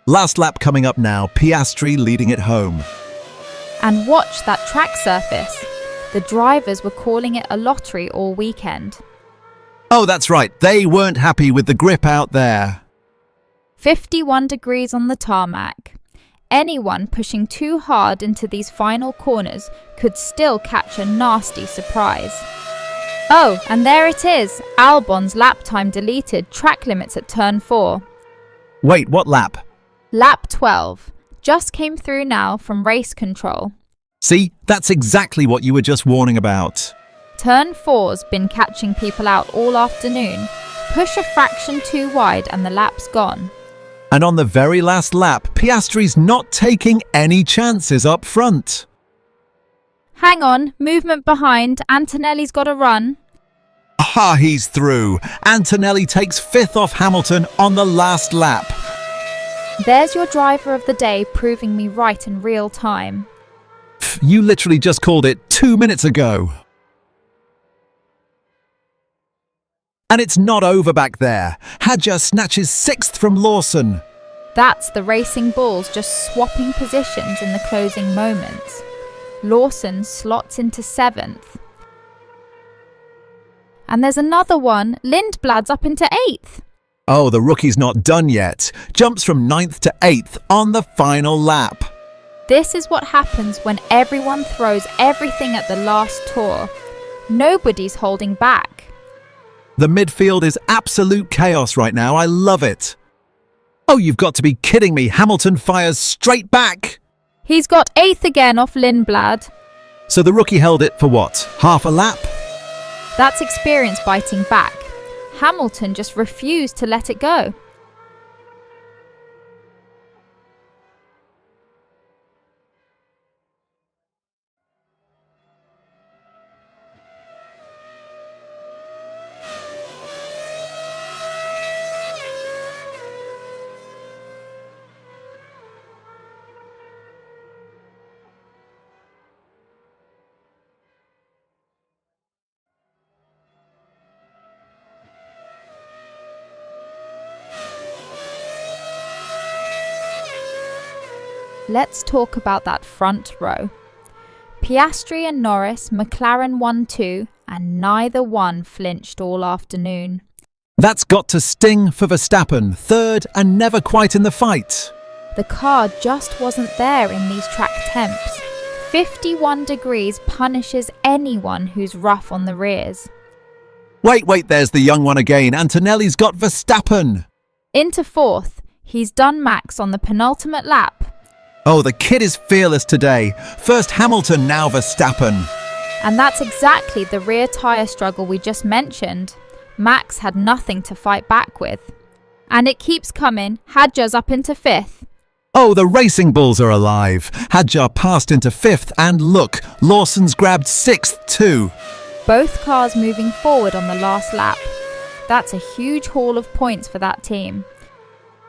Last lap coming up now, Piastri leading it home. And watch that track surface. The drivers were calling it a lottery all weekend. Oh, that's right, they weren't happy with the grip out there. 51 degrees on the tarmac. Anyone pushing too hard into these final corners could still catch a nasty surprise. Oh, and there it is, Albon's lap time deleted, track limits at turn 4. Wait, what lap? Lap 12. Just came through now from race control. See, that's exactly what you were just warning about. Turn 4's been catching people out all afternoon. Push a fraction too wide and the lap's gone. And on the very last lap, Piastri's not taking any chances up front. Hang on, movement behind, Antonelli's got a run. Ah, he's through. Antonelli takes 5th off Hamilton on the last lap. There's your driver of the day proving me right in real time. You literally just called it 2 minutes ago. And it's not over back there. Hadjar snatches 6th from Lawson. That's the Racing Bulls just swapping positions in the closing moments. Lawson slots into 7th. And there's another one, Lindblad's up into 8th. Oh, the rookie's not done yet. Jumps from 9th to 8th on the final lap. This is what happens when everyone throws everything at the last tour. Nobody's holding back. The midfield is absolute chaos right now. I love it. Oh, you've got to be kidding me. Hamilton fires straight back. He's got 8th again off Lindblad. So the rookie held it for what? Half a lap? That's experience biting back. Hamilton just refused to let it go. Let's talk about that front row. Piastri and Norris, McLaren 1-2, and neither one flinched all afternoon. That's got to sting for Verstappen, third and never quite in the fight. The car just wasn't there in these track temps. 51 degrees punishes anyone who's rough on the rears. Wait, there's the young one again. Antonelli's got Verstappen. Into fourth, he's done Max on the penultimate lap. Oh, the kid is fearless today. First Hamilton, now Verstappen. And that's exactly the rear tyre struggle we just mentioned. Max had nothing to fight back with. And it keeps coming. Hadjar's up into fifth. Oh, the racing bulls are alive. Hadjar passed into fifth and look, Lawson's grabbed sixth too. Both cars moving forward on the last lap. That's a huge haul of points for that team.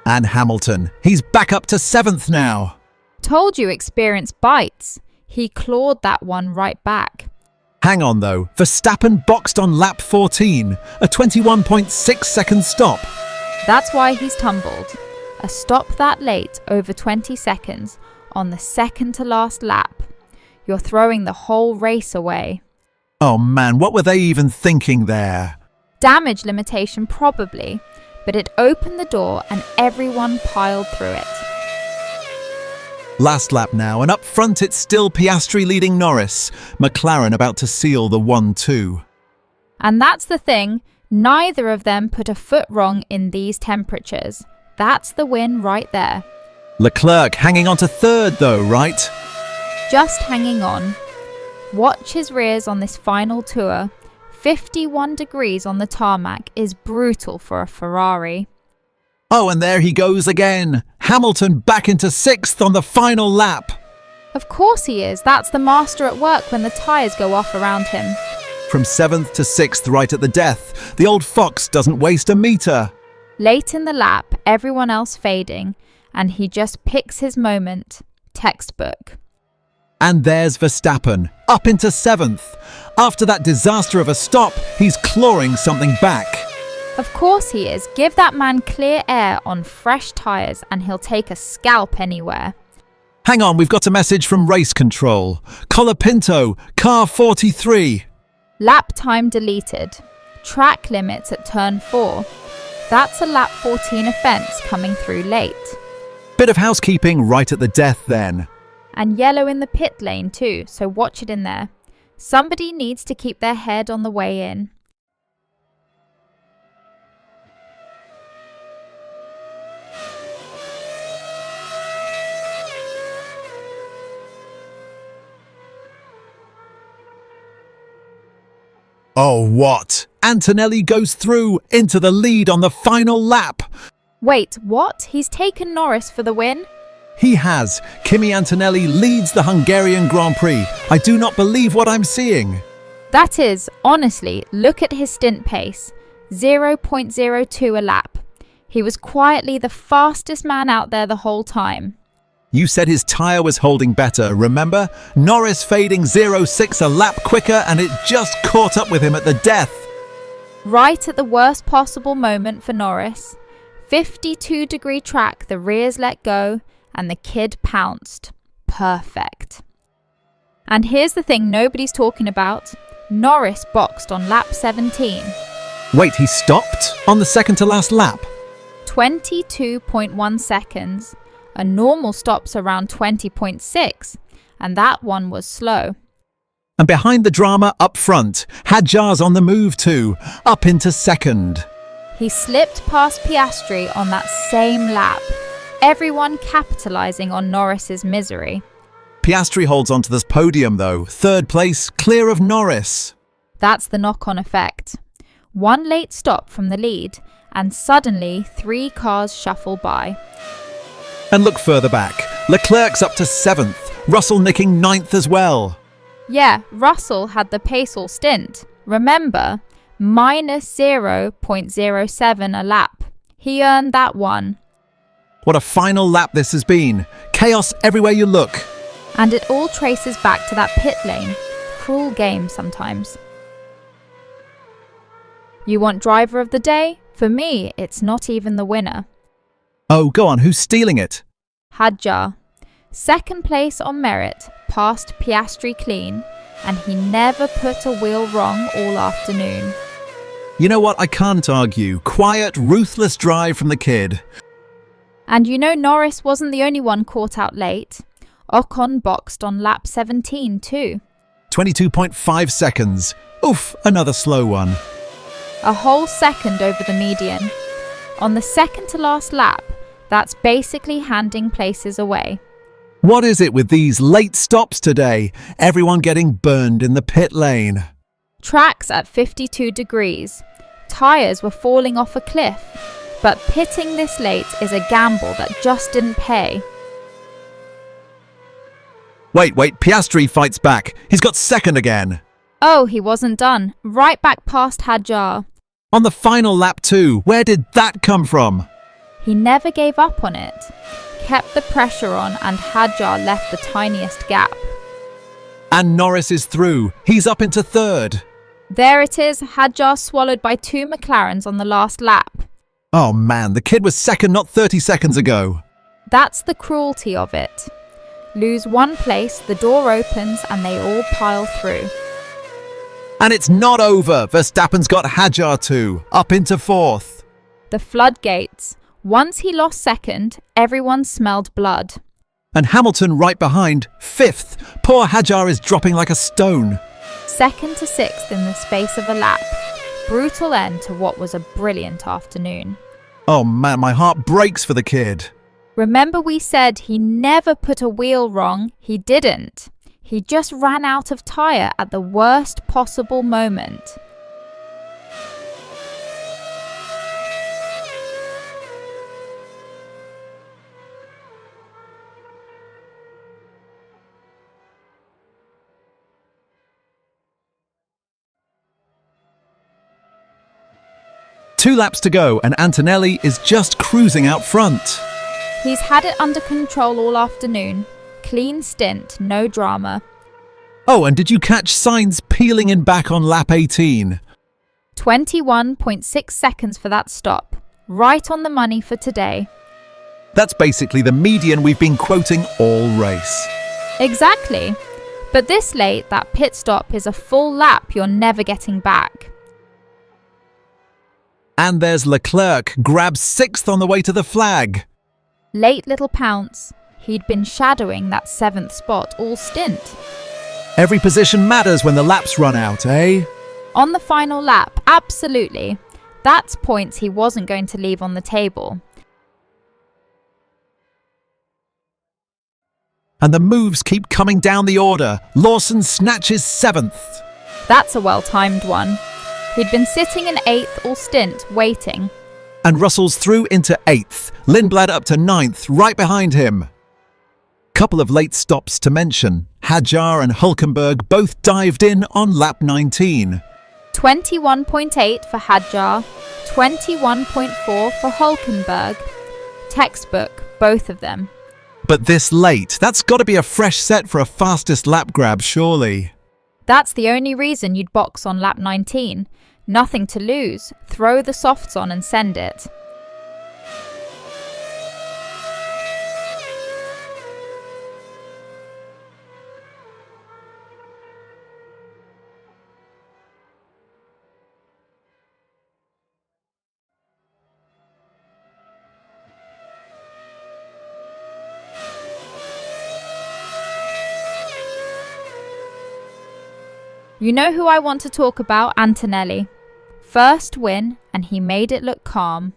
And Hamilton, he's back up to seventh now. Told you experience bites. He clawed that one right back. Hang on though, Verstappen boxed on lap 14, a 21.6 second stop. That's why he's tumbled. A stop that late, over 20 seconds, on the second to last lap. You're throwing the whole race away. Oh man, what were they even thinking there? Damage limitation probably, but it opened the door and everyone piled through it. Last lap now, and up front it's still Piastri leading Norris. McLaren about to seal the 1-2. And that's the thing, neither of them put a foot wrong in these temperatures. That's the win right there. Leclerc hanging on to third though, right? Just hanging on. Watch his rears on this final tour. 51 degrees on the tarmac is brutal for a Ferrari. Oh, and there he goes again. Hamilton back into sixth on the final lap. Of course he is. That's the master at work when the tyres go off around him. From seventh to sixth right at the death. The old fox doesn't waste a metre. Late in the lap, everyone else fading, and he just picks his moment. Textbook. And there's Verstappen, up into seventh. After that disaster of a stop, he's clawing something back. Of course he is. Give that man clear air on fresh tyres and he'll take a scalp anywhere. Hang on, we've got a message from race control. Colapinto, car 43. Lap time deleted. Track limits at turn 4. That's a lap 14 offence coming through late. Bit of housekeeping right at the death then. And yellow in the pit lane too, so watch it in there. Somebody needs to keep their head on the way in. Oh, what? Antonelli goes through into the lead on the final lap. Wait, what? He's taken Norris for the win? He has. Kimi Antonelli leads the Hungarian Grand Prix. I do not believe what I'm seeing. That is, honestly, look at his stint pace. 0.02 a lap. He was quietly the fastest man out there the whole time. You said his tyre was holding better, remember? Norris fading 0.6 a lap quicker and it just caught up with him at the death. Right at the worst possible moment for Norris. 52-degree track, the rears let go, and the kid pounced. Perfect. And here's the thing nobody's talking about. Norris boxed on lap 17. Wait, he stopped on the second to last lap? 22.1 seconds. A normal stop's around 20.6, and that one was slow. And behind the drama up front, Hadjar's on the move too, up into second. He slipped past Piastri on that same lap. Everyone capitalising on Norris's misery. Piastri holds onto this podium though, third place, clear of Norris. That's the knock-on effect. One late stop from the lead, and suddenly 3 cars shuffle by. And look further back. Leclerc's up to 7th, Russell nicking 9th as well. Yeah, Russell had the pace all stint. Remember, minus 0.07 a lap. He earned that one. What a final lap this has been. Chaos everywhere you look. And it all traces back to that pit lane. Cruel game sometimes. You want driver of the day? For me, it's not even the winner. Oh, go on, who's stealing it? Hadjar. Second place on merit, passed Piastri clean, and he never put a wheel wrong all afternoon. You know what, I can't argue. Quiet, ruthless drive from the kid. And you know Norris wasn't the only one caught out late. Ocon boxed on lap 17 too. 22.5 seconds. Oof, another slow one. A whole second over the median. On the second to last lap, that's basically handing places away. What is it with these late stops today? Everyone getting burned in the pit lane. Tracks at 52 degrees. Tyres were falling off a cliff. But pitting this late is a gamble that just didn't pay. Wait, Piastri fights back. He's got second again. Oh, he wasn't done. Right back past Hadjar. On the final lap too. Where did that come from? He never gave up on it. Kept the pressure on and Hadjar left the tiniest gap. And Norris is through. He's up into third. There it is, Hadjar swallowed by 2 McLarens on the last lap. Oh man, the kid was second not 30 seconds ago. That's the cruelty of it. Lose one place, the door opens and they all pile through. And it's not over. Verstappen's got Hadjar too, up into fourth. The floodgates. Once he lost second, everyone smelled blood. And Hamilton right behind, fifth. Poor Hadjar is dropping like a stone. Second to sixth in the space of a lap. Brutal end to what was a brilliant afternoon. Oh man, my heart breaks for the kid. Remember we said he never put a wheel wrong? He didn't. He just ran out of tyre at the worst possible moment. Two laps to go and Antonelli is just cruising out front. He's had it under control all afternoon. Clean stint, no drama. Oh, and did you catch Sainz peeling in back on lap 18? 21.6 seconds for that stop. Right on the money for today. That's basically the median we've been quoting all race. Exactly. But this late, that pit stop is a full lap you're never getting back. And there's Leclerc, grabs sixth on the way to the flag. Late little pounce. He'd been shadowing that 7th spot all stint. Every position matters when the laps run out, eh? On the final lap, absolutely. That's points he wasn't going to leave on the table. And the moves keep coming down the order. Lawson snatches 7th. That's a well-timed one. He'd been sitting in 8th all stint, waiting. And Russell's through into 8th. Lindblad up to 9th, right behind him. Couple of late stops to mention. Hadjar and Hülkenberg both dived in on lap 19. 21.8 for Hadjar, 21.4 for Hülkenberg. Textbook, both of them. But this late, that's got to be a fresh set for a fastest lap grab, surely. That's the only reason you'd box on lap 19. Nothing to lose. Throw the softs on and send it. You know who I want to talk about? Antonelli. First win, and he made it look calm.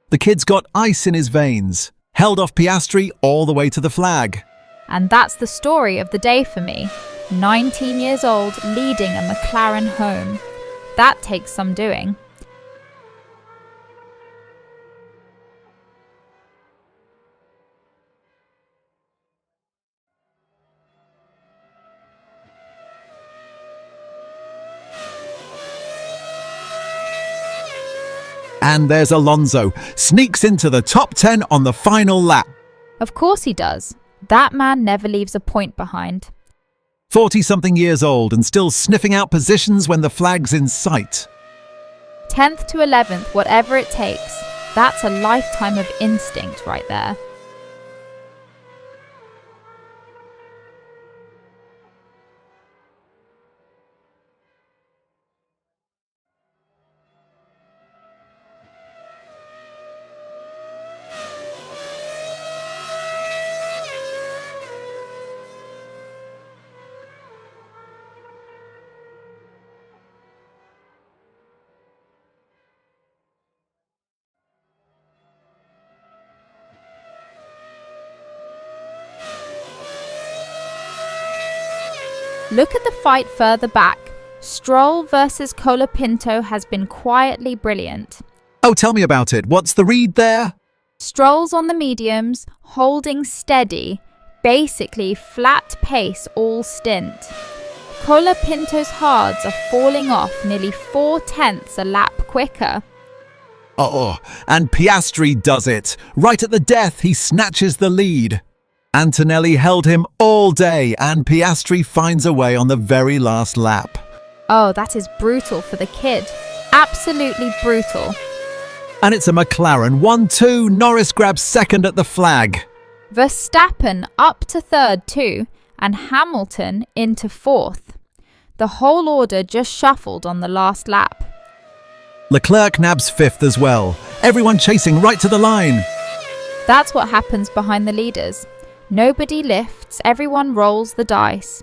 The kid's got ice in his veins. Held off Piastri all the way to the flag. And that's the story of the day for me. 19 years old, leading a McLaren home. That takes some doing. And there's Alonso, sneaks into the top 10 on the final lap. Of course he does. That man never leaves a point behind. 40-something years old and still sniffing out positions when the flag's in sight. 10th to 11th, whatever it takes. That's a lifetime of instinct right there. Look at the fight further back. Stroll versus Colapinto has been quietly brilliant. Oh, tell me about it. What's the read there? Stroll's on the mediums, holding steady, basically flat pace all stint. Colapinto's hards are falling off nearly 4/10 a lap quicker. And Piastri does it. Right at the death, he snatches the lead. Antonelli held him all day and Piastri finds a way on the very last lap. Oh, that is brutal for the kid. Absolutely brutal. And it's a McLaren 1-2. Norris grabs second at the flag. Verstappen up to third too, and Hamilton into fourth. The whole order just shuffled on the last lap. Leclerc nabs fifth as well. Everyone chasing right to the line. That's what happens behind the leaders. Nobody lifts, everyone rolls the dice.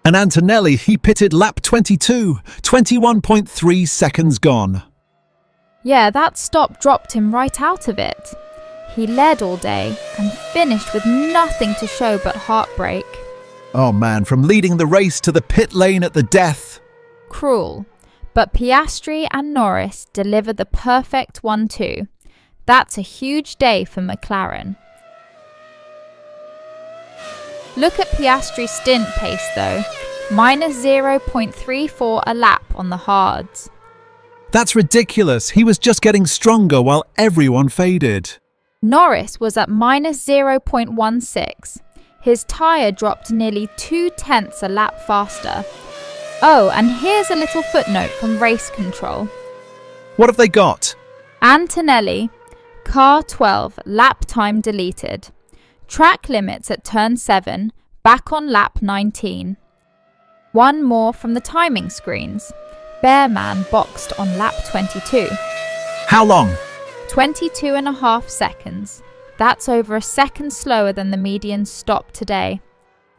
And Antonelli, he pitted lap 22, 21.3 seconds gone. Yeah, that stop dropped him right out of it. He led all day and finished with nothing to show but heartbreak. Oh man, from leading the race to the pit lane at the death. Cruel. But Piastri and Norris deliver the perfect 1-2. That's a huge day for McLaren. Look at Piastri's stint pace though, minus 0.34 a lap on the hards. That's ridiculous. He was just getting stronger while everyone faded. Norris was at minus 0.16. His tyre dropped nearly 0.2 a lap faster. Oh, and here's a little footnote from race control. What have they got? Antonelli, car 12, lap time deleted. Track limits at turn 7, back on lap 19. One more from the timing screens. Bearman boxed on lap 22. How long? 22.5 seconds. That's over a second slower than the median stop today.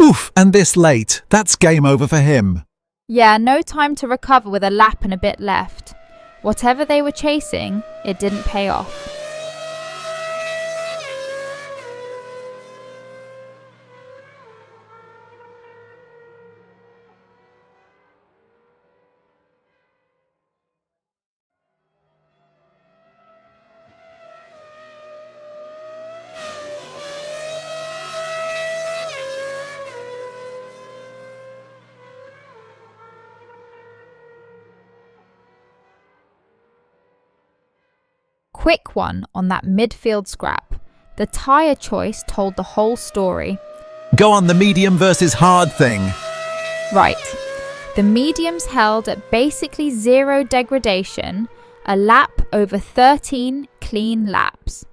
Oof, and this late. That's game over for him. Yeah, no time to recover with a lap and a bit left. Whatever they were chasing, it didn't pay off. Quick one on that midfield scrap. The tyre choice told the whole story. Go on the medium versus hard thing. Right. The mediums held at basically 0 degradation, a lap over 13 clean laps.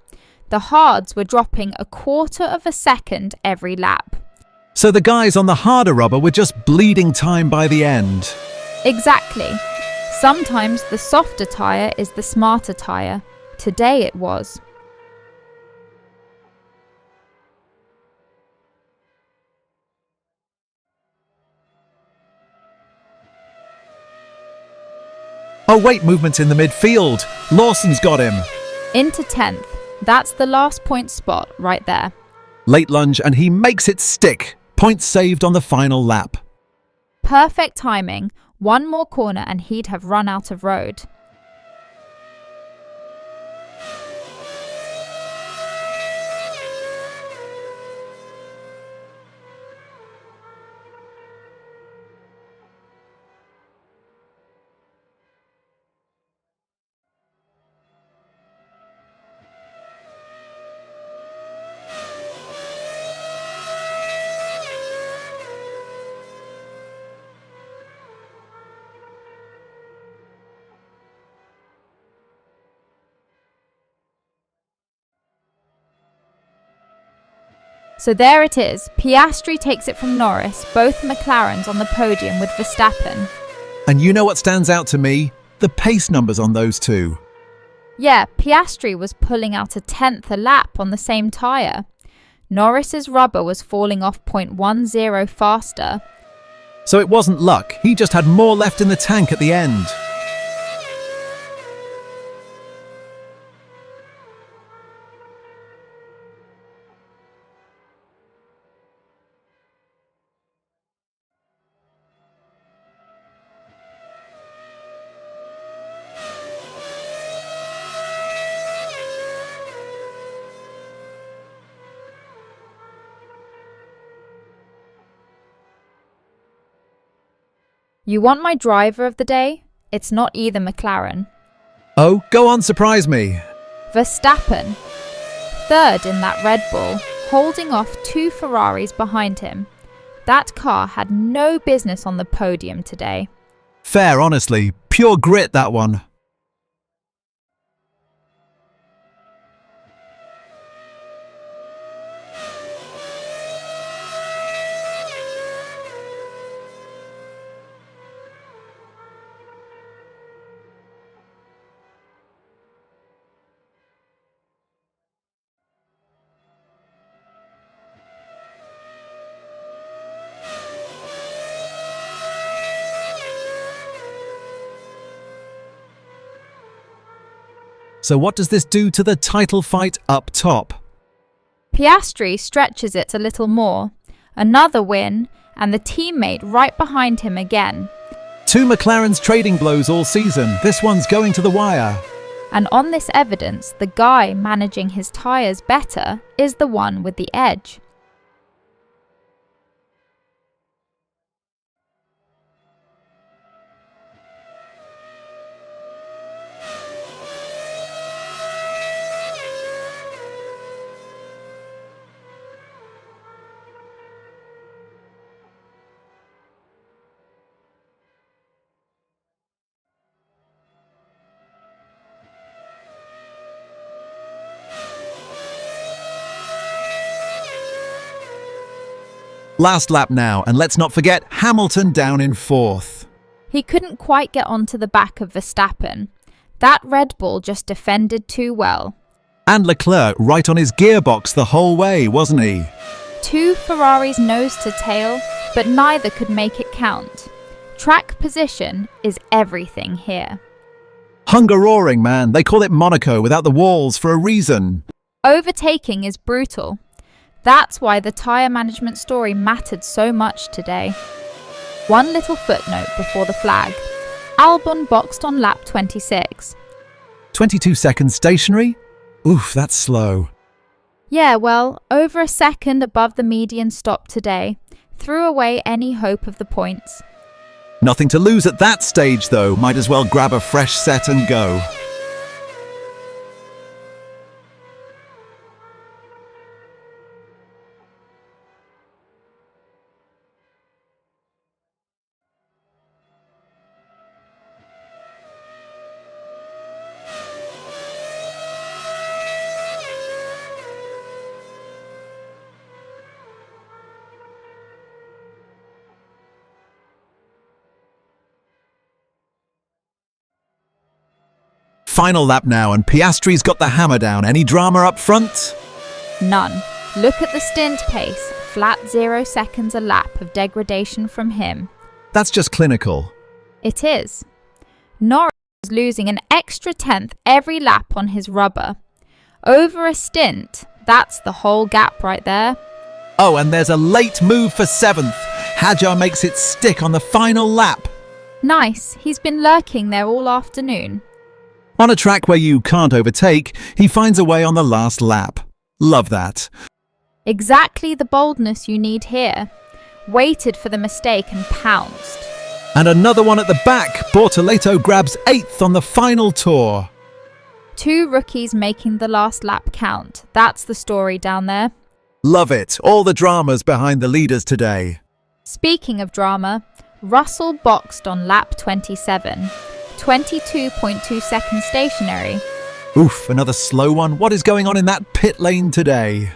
The hards were dropping 1/4 of a second every lap. So the guys on the harder rubber were just bleeding time by the end. Exactly. Sometimes the softer tyre is the smarter tyre. Today it was. Oh wait, movement in the midfield. Lawson's got him. Into 10th. That's the last point spot right there. Late lunge and he makes it stick. Points saved on the final lap. Perfect timing. One more corner and he'd have run out of road. So there it is, Piastri takes it from Norris, both McLarens on the podium with Verstappen. And you know what stands out to me? The pace numbers on those two. Yeah, Piastri was pulling out a tenth a lap on the same tyre. Norris's rubber was falling off 0.10 faster. So it wasn't luck, he just had more left in the tank at the end. You want my driver of the day? It's not either McLaren. Oh, go on, surprise me. Verstappen, third in that Red Bull, holding off two Ferraris behind him. That car had no business on the podium today. Fair, honestly. Pure grit, that one. So what does this do to the title fight up top? Piastri stretches it a little more. Another win, and the teammate right behind him again. Two McLarens trading blows all season. This one's going to the wire. And on this evidence, the guy managing his tyres better is the one with the edge. Last lap now, and let's not forget Hamilton down in fourth. He couldn't quite get onto the back of Verstappen. That Red Bull just defended too well. And Leclerc right on his gearbox the whole way, wasn't he? Two Ferraris nose to tail, but neither could make it count. Track position is everything here. Hungaroring, man. They call it Monaco without the walls for a reason. Overtaking is brutal. That's why the tyre management story mattered so much today. One little footnote before the flag. Albon boxed on lap 26. 22 seconds stationary? Oof, that's slow. Yeah, well, over a second above the median stop today. Threw away any hope of the points. Nothing to lose at that stage, though. Might as well grab a fresh set and go. Final lap now, and Piastri's got the hammer down. Any drama up front? None. Look at the stint pace. Flat 0 seconds a lap of degradation from him. That's just clinical. It is. Norris is losing an extra tenth every lap on his rubber. Over a stint, that's the whole gap right there. Oh, and there's a late move for 7th. Hadjar makes it stick on the final lap. Nice, he's been lurking there all afternoon. On a track where you can't overtake, he finds a way on the last lap. Love that. Exactly the boldness you need here. Waited for the mistake and pounced. And another one at the back. Bortoleto grabs 8th on the final tour. 2 rookies making the last lap count. That's the story down there. Love it. All the dramas behind the leaders today. Speaking of drama, Russell boxed on lap 27. 22.2 seconds stationary. Oof, another slow one. What is going on in that pit lane today?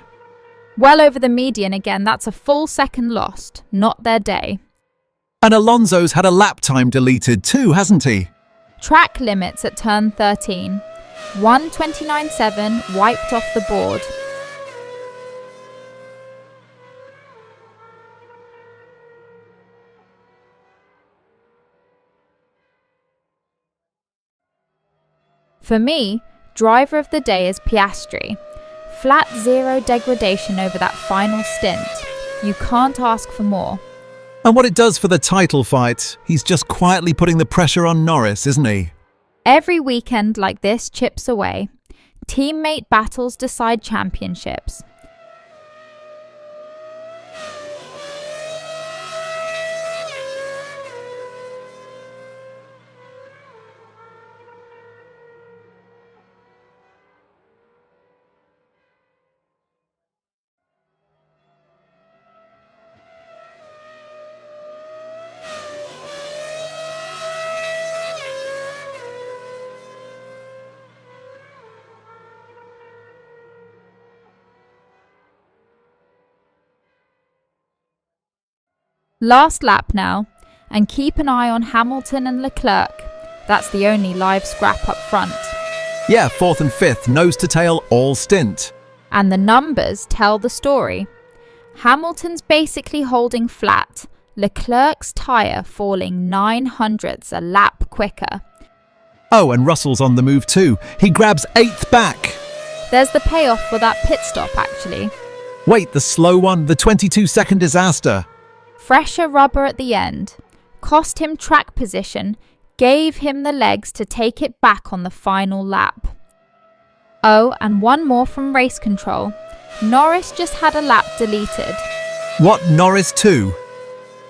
Well over the median again, that's a full second lost. Not their day. And Alonso's had a lap time deleted too, hasn't he? Track limits at turn 13. 1:29.7 wiped off the board. For me, driver of the day is Piastri. Flat 0 degradation over that final stint. You can't ask for more. And what it does for the title fight, he's just quietly putting the pressure on Norris, isn't he? Every weekend like this chips away. Teammate battles decide championships. Last lap now, and keep an eye on Hamilton and Leclerc. That's the only live scrap up front. Yeah, 4th and 5th, nose to tail, all stint. And the numbers tell the story. Hamilton's basically holding flat, Leclerc's tyre falling 900ths a lap quicker. Oh, and Russell's on the move too. He grabs 8th back. There's the payoff for that pit stop actually. Wait, the slow one, the 22-second disaster. Fresher rubber at the end. Cost him track position, gave him the legs to take it back on the final lap. Oh, and one more from race control. Norris just had a lap deleted. What, Norris too?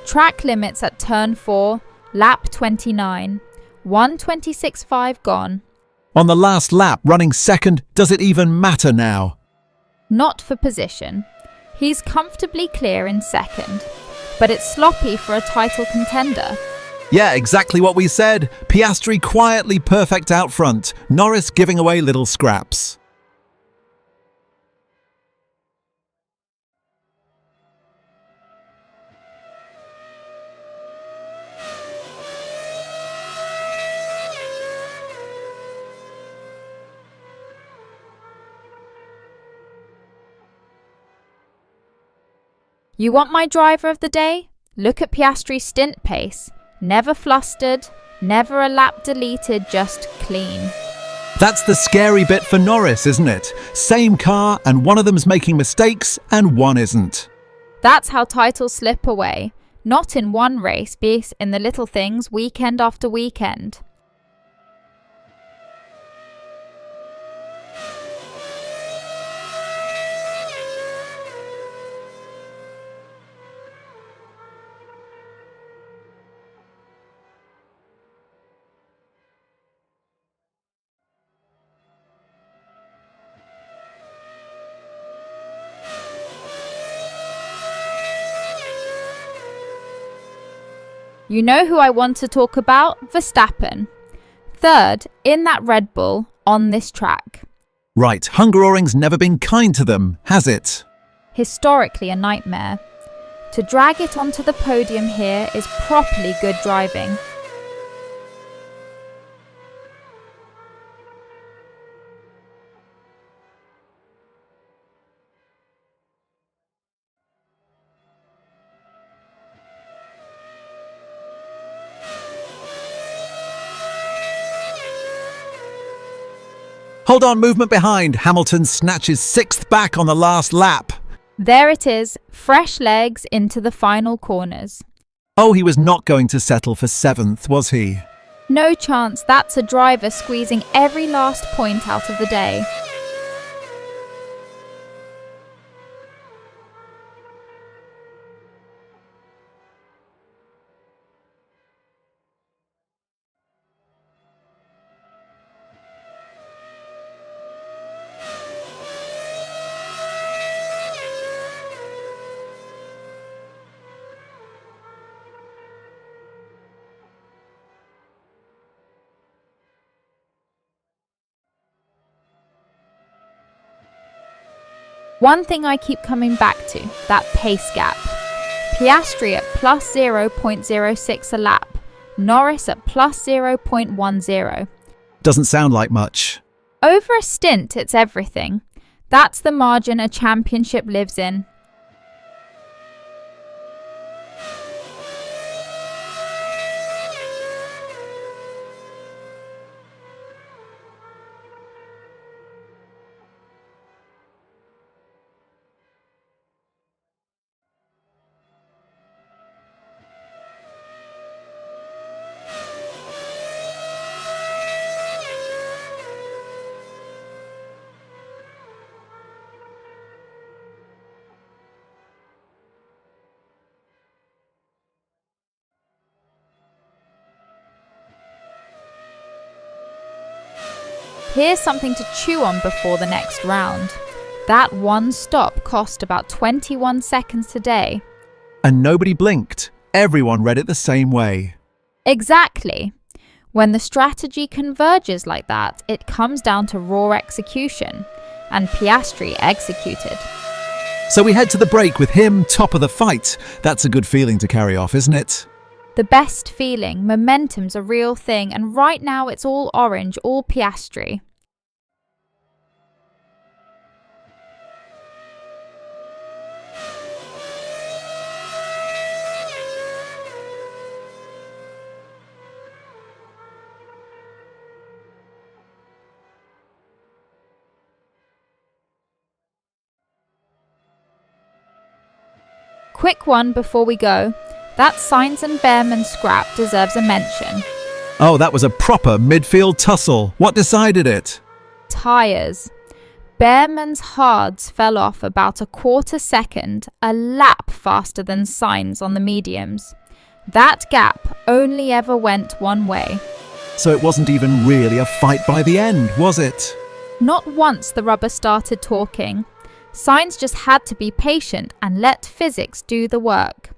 Track limits at turn 4, lap 29. 1:26.5 gone. On the last lap, running second, does it even matter now? Not for position. He's comfortably clear in second. But it's sloppy for a title contender. Yeah, exactly what we said. Piastri quietly perfect out front. Norris giving away little scraps. You want my driver of the day? Look at Piastri's stint pace. Never flustered, never a lap deleted, just clean. That's the scary bit for Norris, isn't it? Same car and one of them's making mistakes and one isn't. That's how titles slip away. Not in one race, but in the little things weekend after weekend. You know who I want to talk about? Verstappen. Third in that Red Bull on this track. Right, Hungaroring's never been kind to them, has it? Historically a nightmare. To drag it onto the podium here is properly good driving. Hold on, movement behind. Hamilton snatches 6th back on the last lap. There it is, fresh legs into the final corners. Oh, he was not going to settle for 7th, was he? No chance. That's a driver squeezing every last point out of the day. One thing I keep coming back to, that pace gap. Piastri at plus 0.06 a lap, Norris at plus 0.10. Doesn't sound like much. Over a stint, it's everything. That's the margin a championship lives in. Here's something to chew on before the next round. That one stop cost about 21 seconds today. And nobody blinked. Everyone read it the same way. Exactly. When the strategy converges like that, it comes down to raw execution. And Piastri executed. So we head to the break with him top of the fight. That's a good feeling to carry off, isn't it? The best feeling, momentum's a real thing, and right now it's all orange, all Piastri. Quick one before we go. That Sainz and Behrman scrap deserves a mention. Oh, that was a proper midfield tussle. What decided it? Tyres. Behrman's hards fell off about a quarter second, a lap faster than Sainz on the mediums. That gap only ever went one way. So it wasn't even really a fight by the end, was it? Not once the rubber started talking. Sainz just had to be patient and let physics do the work.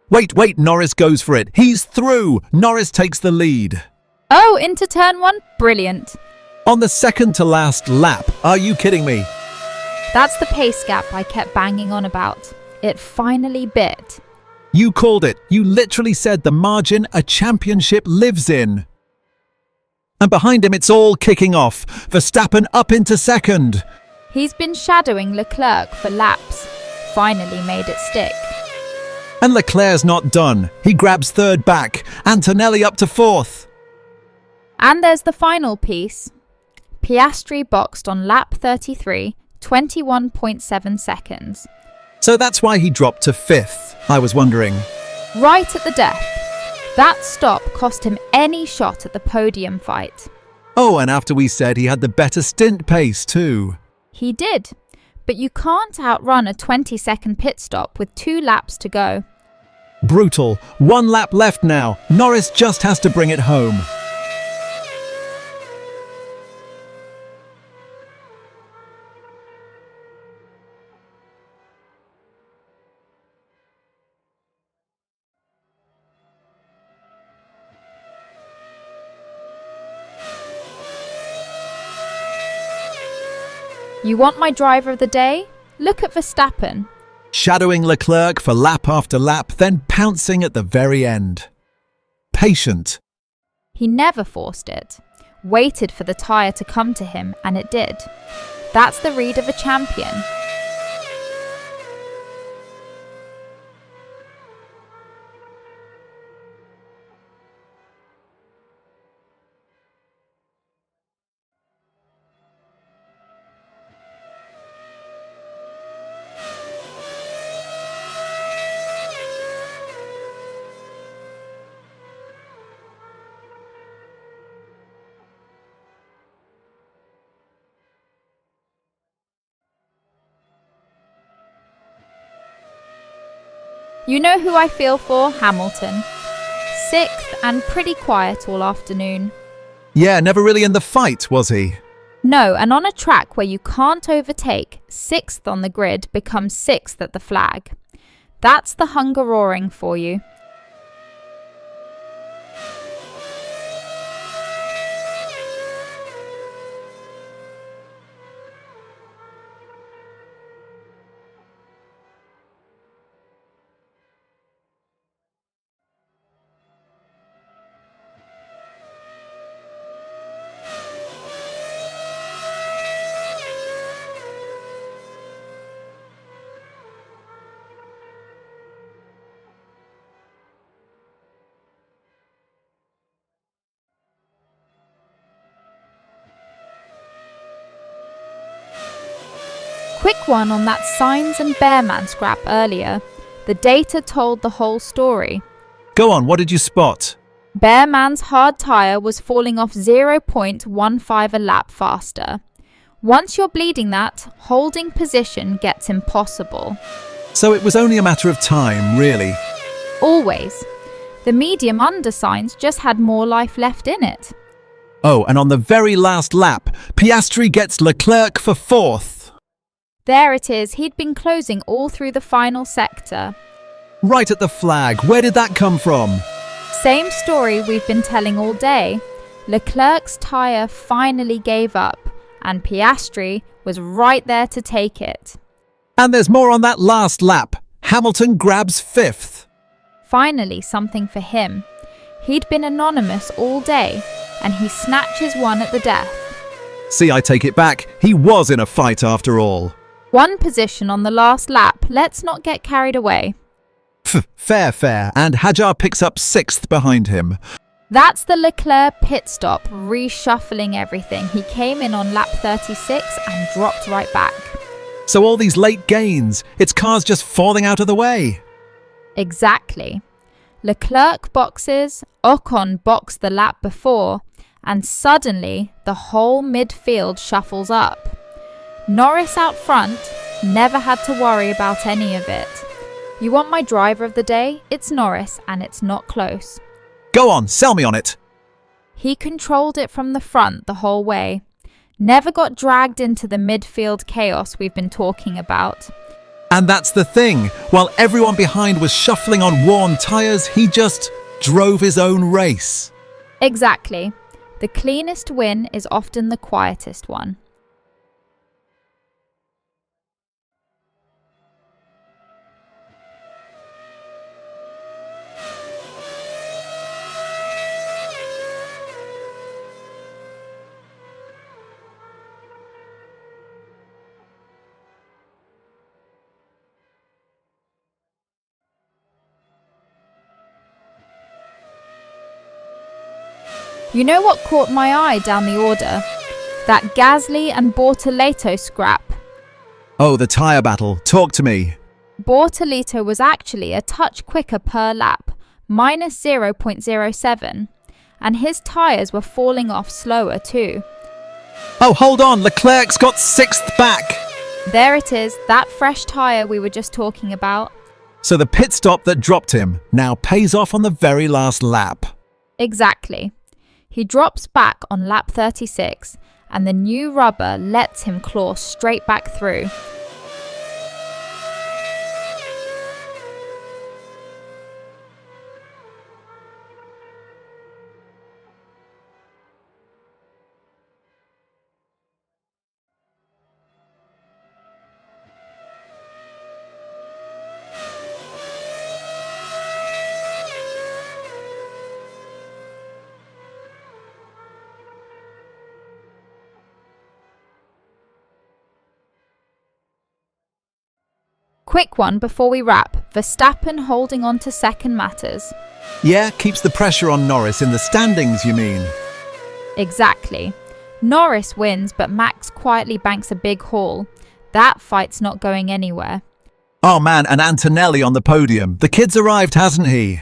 Wait, Norris goes for it. He's through. Norris takes the lead. Oh, into turn one? Brilliant. On the second to last lap. Are you kidding me? That's the pace gap I kept banging on about. It finally bit. You called it. You literally said the margin a championship lives in. And behind him it's all kicking off. Verstappen up into second. He's been shadowing Leclerc for laps. Finally made it stick. And Leclerc's not done. He grabs third back. Antonelli up to fourth. And there's the final piece. Piastri boxed on lap 33, 21.7 seconds. So that's why he dropped to fifth, I was wondering. Right at the death. That stop cost him any shot at the podium fight. Oh, and after we said he had the better stint pace too. He did. But you can't outrun a 20-second pit stop with 2 laps to go. Brutal. 1 lap left now. Norris just has to bring it home. You want my driver of the day? Look at Verstappen. Shadowing Leclerc for lap after lap, then pouncing at the very end. Patient. He never forced it. Waited for the tyre to come to him, and it did. That's the read of a champion. You know who I feel for? Hamilton. 6th and pretty quiet all afternoon. Yeah, never really in the fight, was he? No, and on a track where you can't overtake, 6th on the grid becomes 6th at the flag. That's the Hungaroring for you. Quick one on that signs and Bearman scrap earlier. The data told the whole story. Go on, what did you spot? Bearman's hard tyre was falling off 0.15 a lap faster. Once you're bleeding that, holding position gets impossible. So it was only a matter of time, really. Always. The medium undersigns just had more life left in it. Oh, and on the very last lap, Piastri gets Leclerc for 4th. There it is, he'd been closing all through the final sector. Right at the flag, where did that come from? Same story we've been telling all day. Leclerc's tyre finally gave up, and Piastri was right there to take it. And there's more on that last lap. Hamilton grabs 5th. Finally, something for him. He'd been anonymous all day, and he snatches one at the death. See, I take it back. He was in a fight after all. One position on the last lap, let's not get carried away. Fair. And Hajar picks up 6th behind him. That's the Leclerc pit stop, reshuffling everything. He came in on lap 36 and dropped right back. So all these late gains, it's cars just falling out of the way. Exactly. Leclerc boxes, Ocon boxed the lap before, and suddenly the whole midfield shuffles up. Norris out front never had to worry about any of it. You want my driver of the day? It's Norris, and it's not close. Go on, sell me on it. He controlled it from the front the whole way. Never got dragged into the midfield chaos we've been talking about. And that's the thing. While everyone behind was shuffling on worn tyres, he just drove his own race. Exactly. The cleanest win is often the quietest one. You know what caught my eye down the order? That Gasly and Bortoleto scrap. Oh, the tyre battle. Talk to me. Bortoleto was actually a touch quicker per lap, minus 0.07, and his tyres were falling off slower too. Oh, hold on. Leclerc's got 6th back. There it is, that fresh tyre we were just talking about. So the pit stop that dropped him now pays off on the very last lap. Exactly. He drops back on lap 36, and the new rubber lets him claw straight back through. Quick one before we wrap. Verstappen holding on to second matters. Yeah, keeps the pressure on Norris in the standings, you mean? Exactly. Norris wins, but Max quietly banks a big haul. That fight's not going anywhere. Oh man, and Antonelli on the podium. The kid's arrived, hasn't he?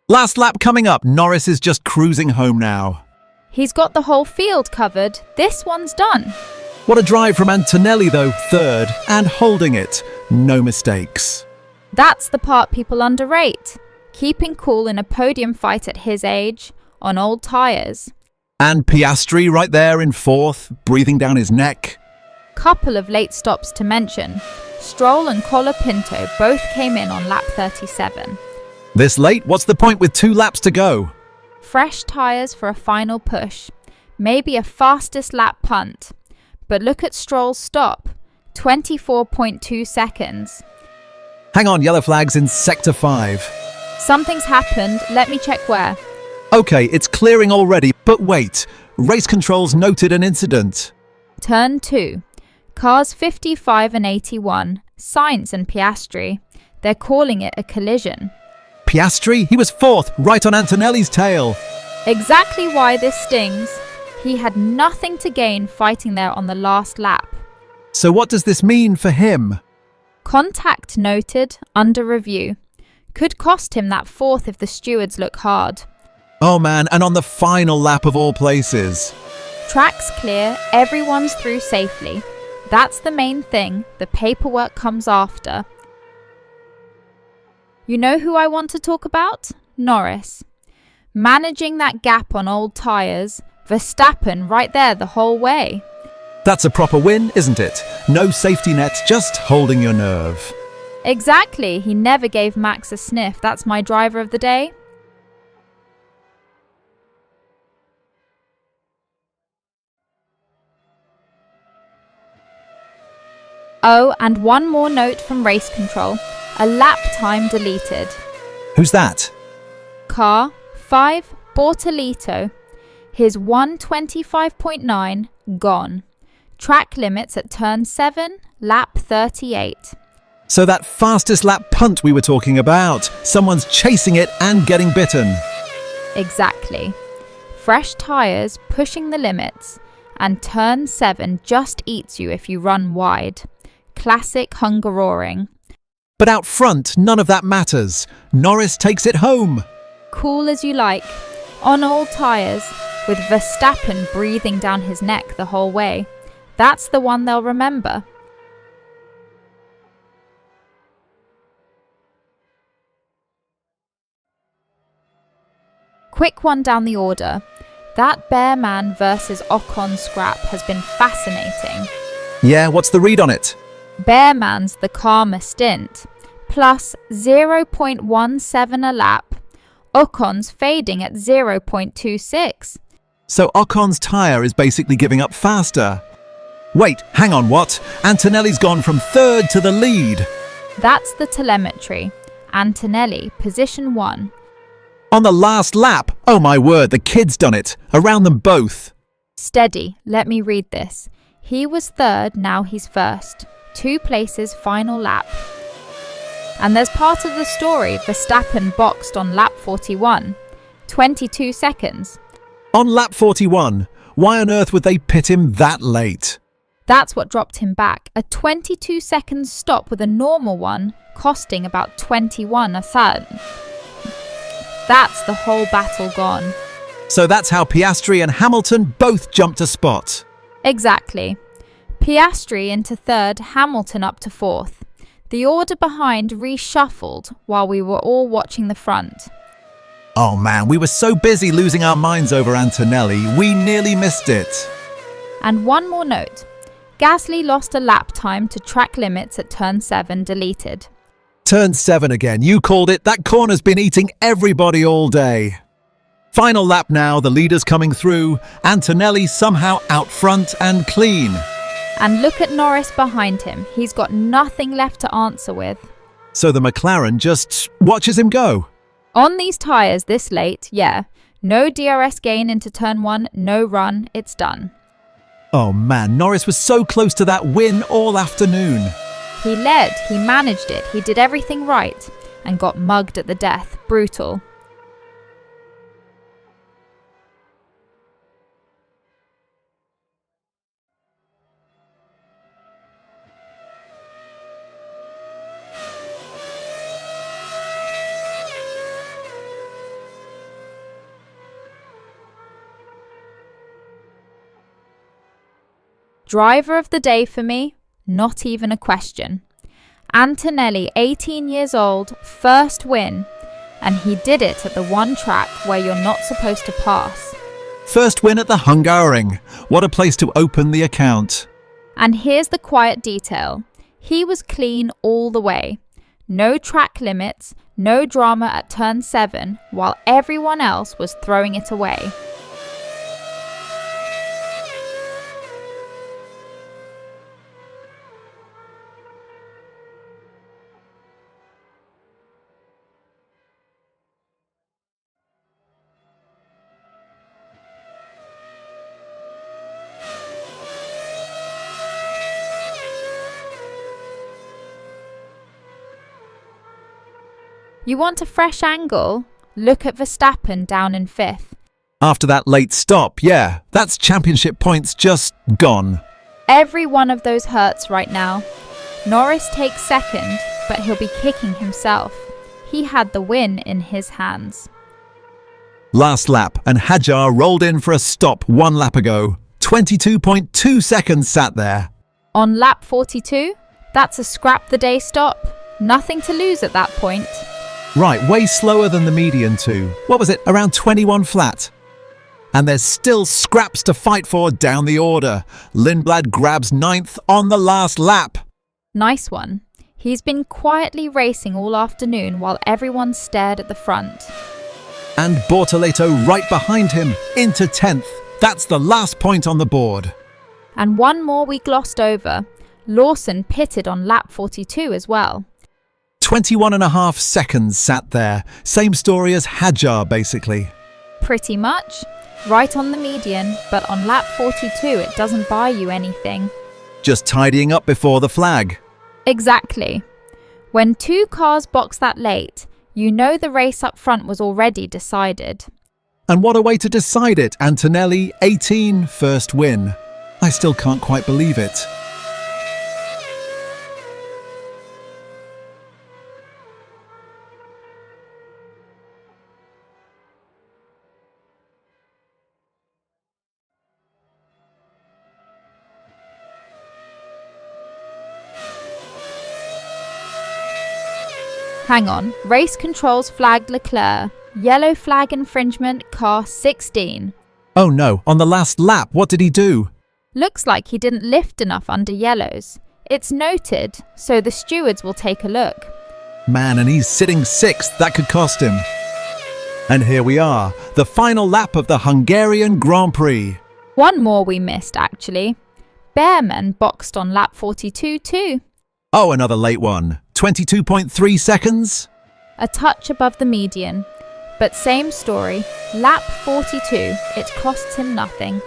Last lap coming up. Norris is just cruising home now. He's got the whole field covered. This one's done. What a drive from Antonelli though, third, and holding it. No mistakes. That's the part people underrate. Keeping cool in a podium fight at his age, on old tyres. And Piastri right there in fourth, breathing down his neck. Couple of late stops to mention. Stroll and Colapinto both came in on lap 37. This late? What's the point with 2 laps to go? Fresh tyres for a final push. Maybe a fastest lap punt. But look at Stroll's stop. 24.2 seconds. Hang on, yellow flags in sector 5. Something's happened. Let me check where. Okay, it's clearing already, but wait. Race controls noted an incident. Turn 2. Cars 55 and 81, Sainz and Piastri. They're calling it a collision. Piastri? He was fourth, right on Antonelli's tail. Exactly why this stings. He had nothing to gain fighting there on the last lap. So what does this mean for him? Contact noted, under review. Could cost him that fourth if the stewards look hard. Oh man, and on the final lap of all places. Track's clear, everyone's through safely. That's the main thing, the paperwork comes after. You know who I want to talk about? Norris. Managing that gap on old tyres, Verstappen right there the whole way. That's a proper win, isn't it? No safety net, just holding your nerve. Exactly, he never gave Max a sniff. That's my driver of the day. Oh, and one more note from race control. A lap time deleted. Who's that? Car 5 Bortolito. His 125.9 gone. Track limits at turn 7, lap 38. So that fastest lap punt we were talking about. Someone's chasing it and getting bitten. Exactly. Fresh tyres pushing the limits, and turn 7 just eats you if you run wide. Classic Hungaroring. But out front, none of that matters. Norris takes it home. Cool as you like. On old tyres, with Verstappen breathing down his neck the whole way. That's the one they'll remember. Quick one down the order. That Bearman versus Ocon scrap has been fascinating. Yeah, what's the read on it? Bearman's the calmer stint, plus 0.17 a lap. Ocon's fading at 0.26. So Ocon's tyre is basically giving up faster. Wait, hang on, what? Antonelli's gone from third to the lead. That's the telemetry. Antonelli, position 1. On the last lap. Oh my word, the kid's done it. Around them both. Steady, let me read this. He was third, now he's first. 2 places, final lap. And there's part of the story. Verstappen boxed on lap 41. 22 seconds. On lap 41. Why on earth would they pit him that late? That's what dropped him back. A 22 seconds stop with a normal one costing about 21 a third. That's the whole battle gone. So that's how Piastri and Hamilton both jumped a spot. Exactly. Piastri into third, Hamilton up to fourth. The order behind reshuffled while we were all watching the front. Oh man, we were so busy losing our minds over Antonelli, we nearly missed it. And one more note. Gasly lost a lap time to track limits at turn 7 deleted. Turn 7 again, you called it. That corner's been eating everybody all day. Final lap now, the leader's coming through. Antonelli somehow out front and clean. And look at Norris behind him. He's got nothing left to answer with. So the McLaren just watches him go. On these tyres this late, yeah. No DRS gain into turn 1, no run, it's done. Oh man, Norris was so close to that win all afternoon. He led, he managed it, he did everything right, and got mugged at the death. Brutal. Driver of the day for me, not even a question. Antonelli, 18 years old, first win, and he did it at the one track where you're not supposed to pass. First win at the Hungaroring. What a place to open the account. And here's the quiet detail. He was clean all the way. No track limits, no drama at turn 7, while everyone else was throwing it away. You want a fresh angle? Look at Verstappen down in 5th. After that late stop, yeah, that's championship points just gone. Every one of those hurts right now. Norris takes 2nd, but he'll be kicking himself. He had the win in his hands. Last lap, and Hajar rolled in for a stop 1 lap ago. 22.2 seconds sat there. On lap 42, that's a scrap the day stop. Nothing to lose at that point. Right, way slower than the median too. What was it, around 21 flat? And there's still scraps to fight for down the order. Lindblad grabs 9th on the last lap. Nice one. He's been quietly racing all afternoon while everyone stared at the front. And Bortoleto right behind him, into 10th. That's the last point on the board. And one more we glossed over. Lawson pitted on lap 42 as well. 21.5 seconds sat there. Same story as Hajar, basically. Pretty much. Right on the median, but on lap 42 it doesn't buy you anything. Just tidying up before the flag. Exactly. When 2 cars box that late, you know the race up front was already decided. And what a way to decide it. Antonelli, 18, first win. I still can't quite believe it. Hang on, race controls flagged Leclerc. Yellow flag infringement, car 16. Oh no, on the last lap, what did he do? Looks like he didn't lift enough under yellows. It's noted, so the stewards will take a look. Man, and he's sitting 6th, that could cost him. And here we are, the final lap of the Hungarian Grand Prix. One more we missed, actually. Bearman boxed on lap 42 too. Oh, another late one. 22.3 seconds? A touch above the median. But same story, lap 42, it costs him nothing.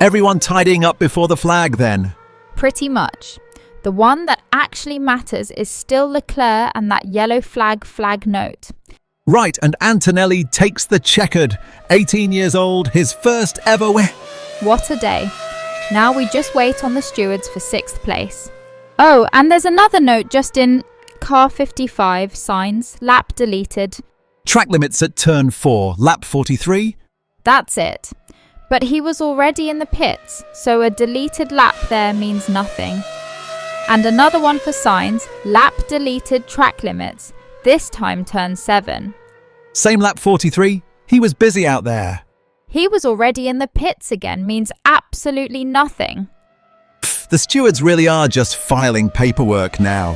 Everyone tidying up before the flag then? Pretty much. The one that actually matters is still Leclerc and that yellow flag note. Right, and Antonelli takes the checkered. 18 years old, his first ever win. What a day. Now we just wait on the stewards for 6th place. Oh, and there's another note just in car 55 signs, lap deleted. Track limits at turn 4, lap 43. That's it. But he was already in the pits, so a deleted lap there means nothing. And another one for signs, lap deleted track limits, this time turn 7. Same lap 43, he was busy out there. He was already in the pits again means absolutely nothing. Pfft, the stewards really are just filing paperwork now.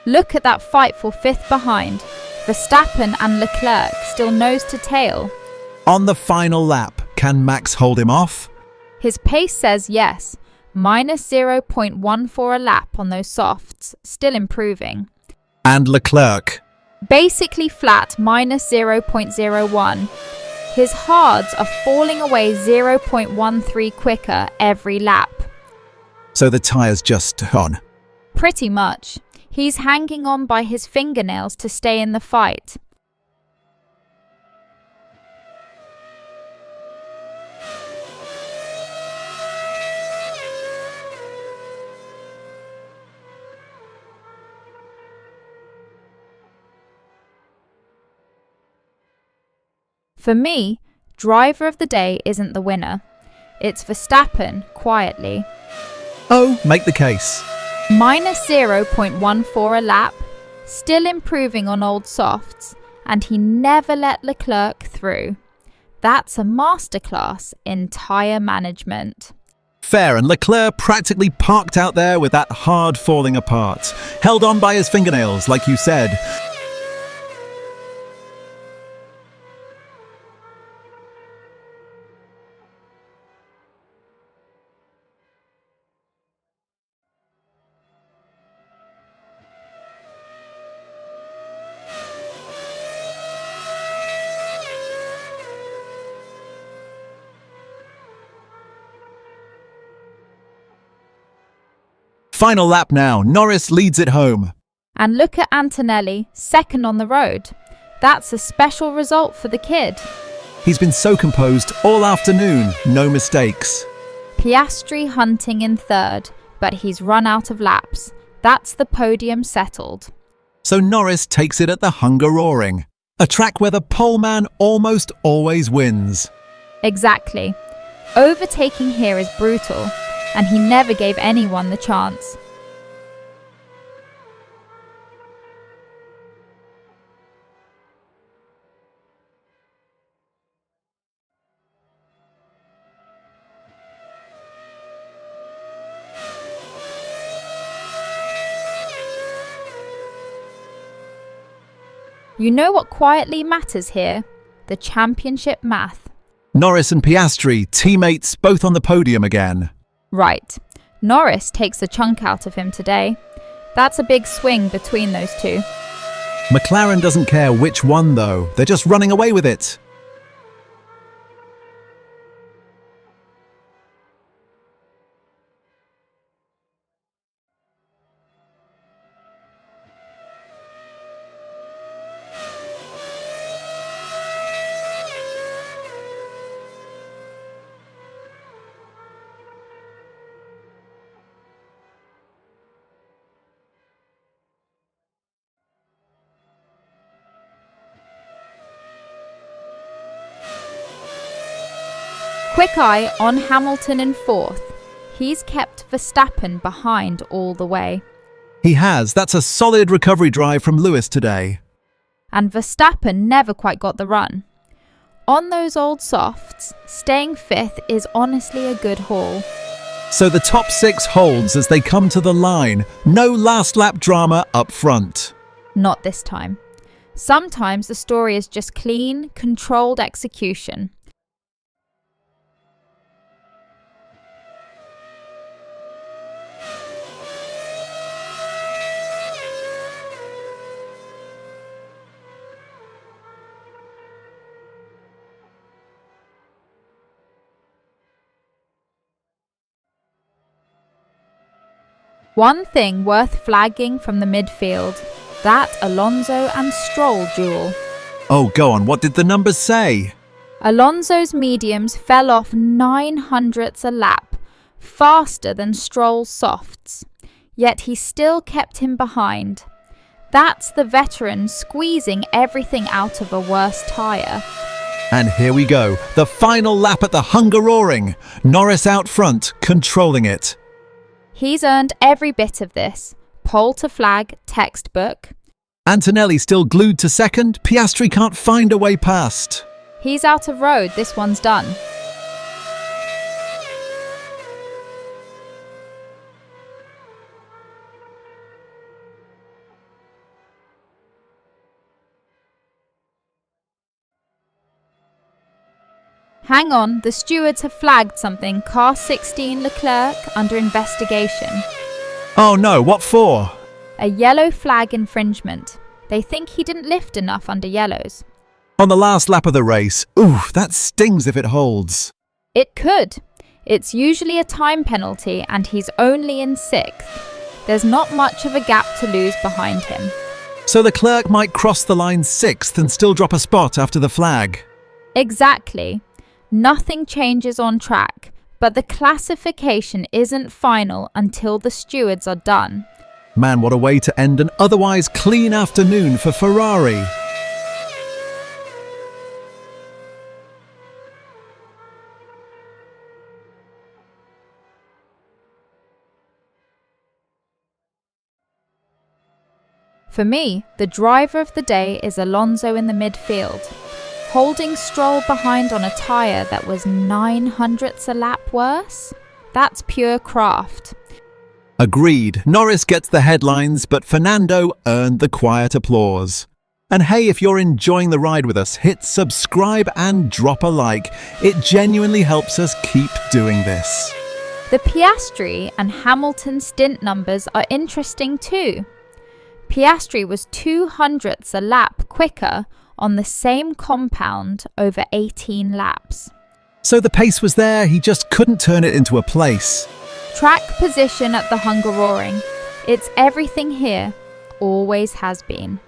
Look at that fight for 5th behind. Verstappen and Leclerc still nose to tail. On the final lap, can Max hold him off? His pace says yes, minus 0.14 a lap on those softs, still improving. And Leclerc? Basically flat, minus 0.01. His hards are falling away 0.13 quicker every lap. So the tyre's just on. Pretty much. He's hanging on by his fingernails to stay in the fight. For me, driver of the day isn't the winner. It's Verstappen, quietly. Oh, make the case. Minus 0.14 a lap, still improving on old softs, and he never let Leclerc through. That's a masterclass in tyre management. Fair, and Leclerc practically parked out there with that hard falling apart. Held on by his fingernails, like you said. Final lap now. Norris leads it home. And look at Antonelli, second on the road. That's a special result for the kid. He's been so composed all afternoon, no mistakes. Piastri hunting in third, but he's run out of laps. That's the podium settled. So Norris takes it at the Hungaroring, a track where the poleman almost always wins. Exactly. Overtaking here is brutal, and he never gave anyone the chance. You know what quietly matters here? The championship math. Norris and Piastri, teammates, both on the podium again. Right. Norris takes a chunk out of him today. That's a big swing between those two. McLaren doesn't care which one though, they're just running away with it. Quick eye on Hamilton in fourth. He's kept Verstappen behind all the way. He has. That's a solid recovery drive from Lewis today. And Verstappen never quite got the run. On those old softs, staying fifth is honestly a good haul. So the top six holds as they come to the line. No last lap drama up front. Not this time. Sometimes the story is just clean, controlled execution. One thing worth flagging from the midfield, that Alonso and Stroll duel. Oh, go on, what did the numbers say? Alonso's mediums fell off 900ths a lap, faster than Stroll's softs, yet he still kept him behind. That's the veteran squeezing everything out of a worse tyre. And here we go, the final lap at the Hungaroring. Norris out front, controlling it. He's earned every bit of this. Pole to flag, textbook. Antonelli still glued to second. Piastri can't find a way past. He's out of road, this one's done. Hang on, the stewards have flagged something. Car 16 Leclerc under investigation. Oh no, what for? A yellow flag infringement. They think he didn't lift enough under yellows. On the last lap of the race, ooh, that stings if it holds. It could. It's usually a time penalty and he's only in 6th. There's not much of a gap to lose behind him. So Leclerc might cross the line 6th and still drop a spot after the flag. Exactly. Nothing changes on track, but the classification isn't final until the stewards are done. Man, what a way to end an otherwise clean afternoon for Ferrari. For me, the driver of the day is Alonso in the midfield, holding Stroll behind on a tyre that was 900ths a lap worse. That's pure craft. Agreed, Norris gets the headlines, but Fernando earned the quiet applause. And hey, if you're enjoying the ride with us, hit subscribe and drop a like. It genuinely helps us keep doing this. The Piastri and Hamilton stint numbers are interesting too. Piastri was 200ths a lap quicker on the same compound over 18 laps. So the pace was there, he just couldn't turn it into a place. Track position at the Hungaroring. It's everything here, always has been.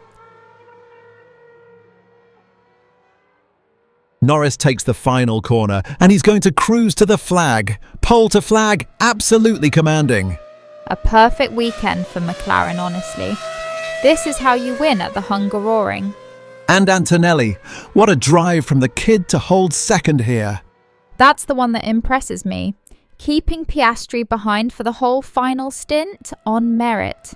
Norris takes the final corner and he's going to cruise to the flag. Pole to flag, absolutely commanding. A perfect weekend for McLaren, honestly. This is how you win at the Hungaroring. And Antonelli, what a drive from the kid to hold second here. That's the one that impresses me. Keeping Piastri behind for the whole final stint on merit.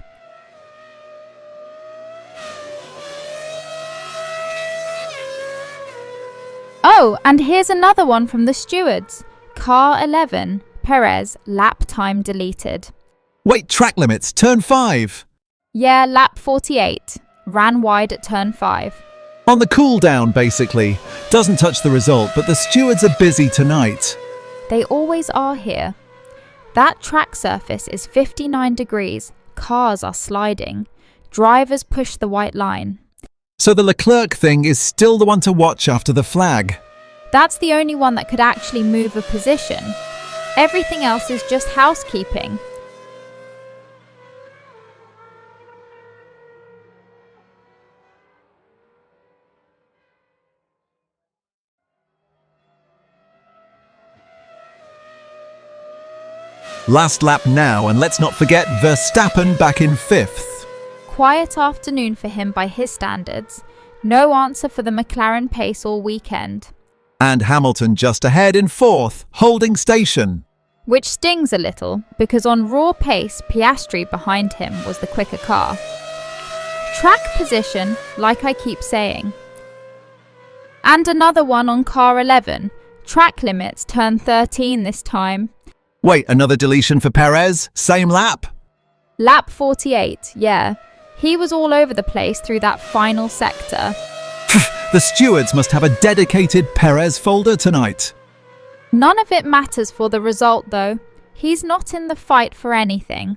Oh, and here's another one from the stewards. Car 11, Perez, lap time deleted. Wait, track limits, turn 5. Yeah, lap 48. Ran wide at turn 5. On the cool down, basically. Doesn't touch the result, but the stewards are busy tonight. They always are here. That track surface is 59 degrees. Cars are sliding. Drivers push the white line. So the Leclerc thing is still the one to watch after the flag. That's the only one that could actually move a position. Everything else is just housekeeping. Last lap now, and let's not forget Verstappen back in 5th. Quiet afternoon for him by his standards. No answer for the McLaren pace all weekend. And Hamilton just ahead in 4th, holding station. Which stings a little, because on raw pace, Piastri behind him was the quicker car. Track position, like I keep saying. And another one on car 11. Track limits turn 13 this time. Wait, another deletion for Perez? Same lap? Lap 48, yeah. He was all over the place through that final sector. The stewards must have a dedicated Perez folder tonight. None of it matters for the result though. He's not in the fight for anything.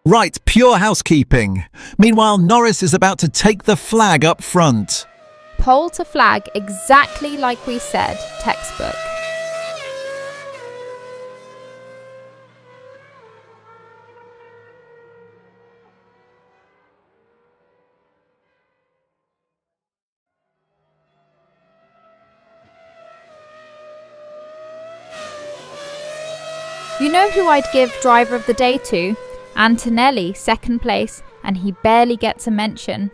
Right, pure housekeeping. Meanwhile, Norris is about to take the flag up front. Pole to flag, exactly like we said, textbook. You know who I'd give driver of the day to? Antonelli, 2nd place, and he barely gets a mention.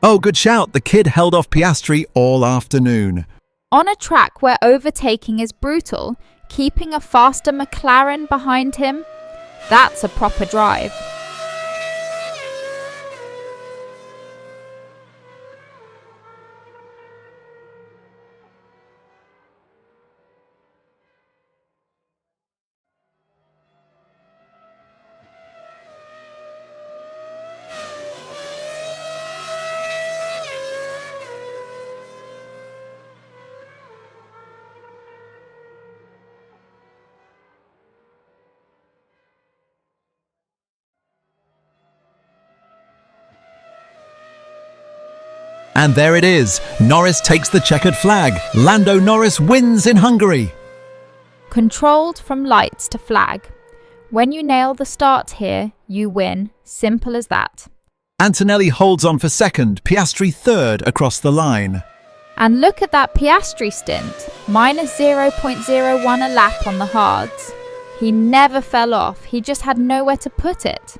Oh, good shout. The kid held off Piastri all afternoon. On a track where overtaking is brutal, keeping a faster McLaren behind him, that's a proper drive. And there it is. Norris takes the checkered flag. Lando Norris wins in Hungary. Controlled from lights to flag. When you nail the start here, you win. Simple as that. Antonelli holds on for second, Piastri third across the line. And look at that Piastri stint, minus 0.01 a lap on the hards. He never fell off, he just had nowhere to put it.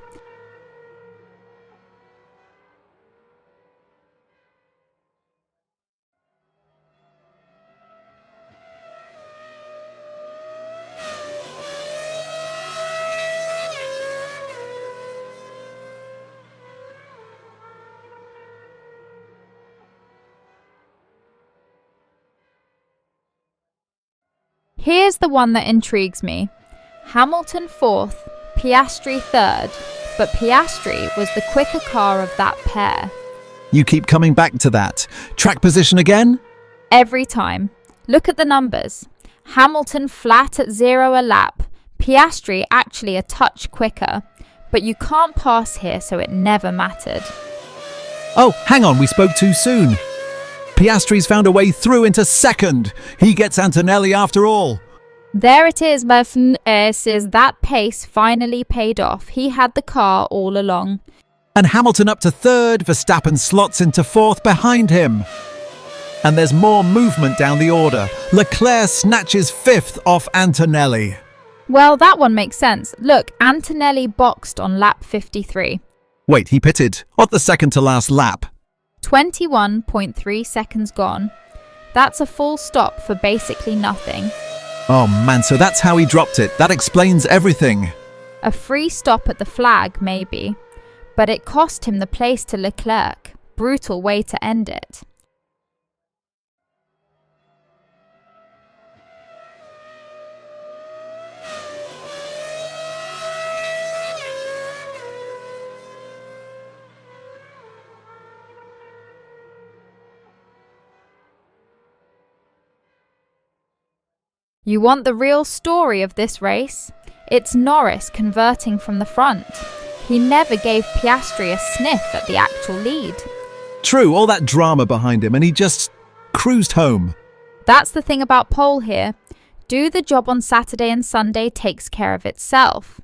Here's the one that intrigues me. Hamilton 4th, Piastri 3rd, but Piastri was the quicker car of that pair. You keep coming back to that. Track position again? Every time. Look at the numbers. Hamilton flat at 0 a lap, Piastri actually a touch quicker, but you can't pass here, so it never mattered. Oh, hang on, we spoke too soon. Piastri's found a way through into second. He gets Antonelli after all. There it is, my friends. That pace finally paid off. He had the car all along. And Hamilton up to third, Verstappen slots into fourth behind him. And there's more movement down the order. Leclerc snatches fifth off Antonelli. Well, that one makes sense. Look, Antonelli boxed on lap 53. Wait, he pitted on the second to last lap. 21.3 seconds gone. That's a full stop for basically nothing. Oh man, so that's how he dropped it. That explains everything. A free stop at the flag, maybe. But it cost him the place to Leclerc. Brutal way to end it. You want the real story of this race? It's Norris converting from the front. He never gave Piastri a sniff at the actual lead. True, all that drama behind him, and he just cruised home. That's the thing about pole here. Do the job on Saturday and Sunday takes care of itself.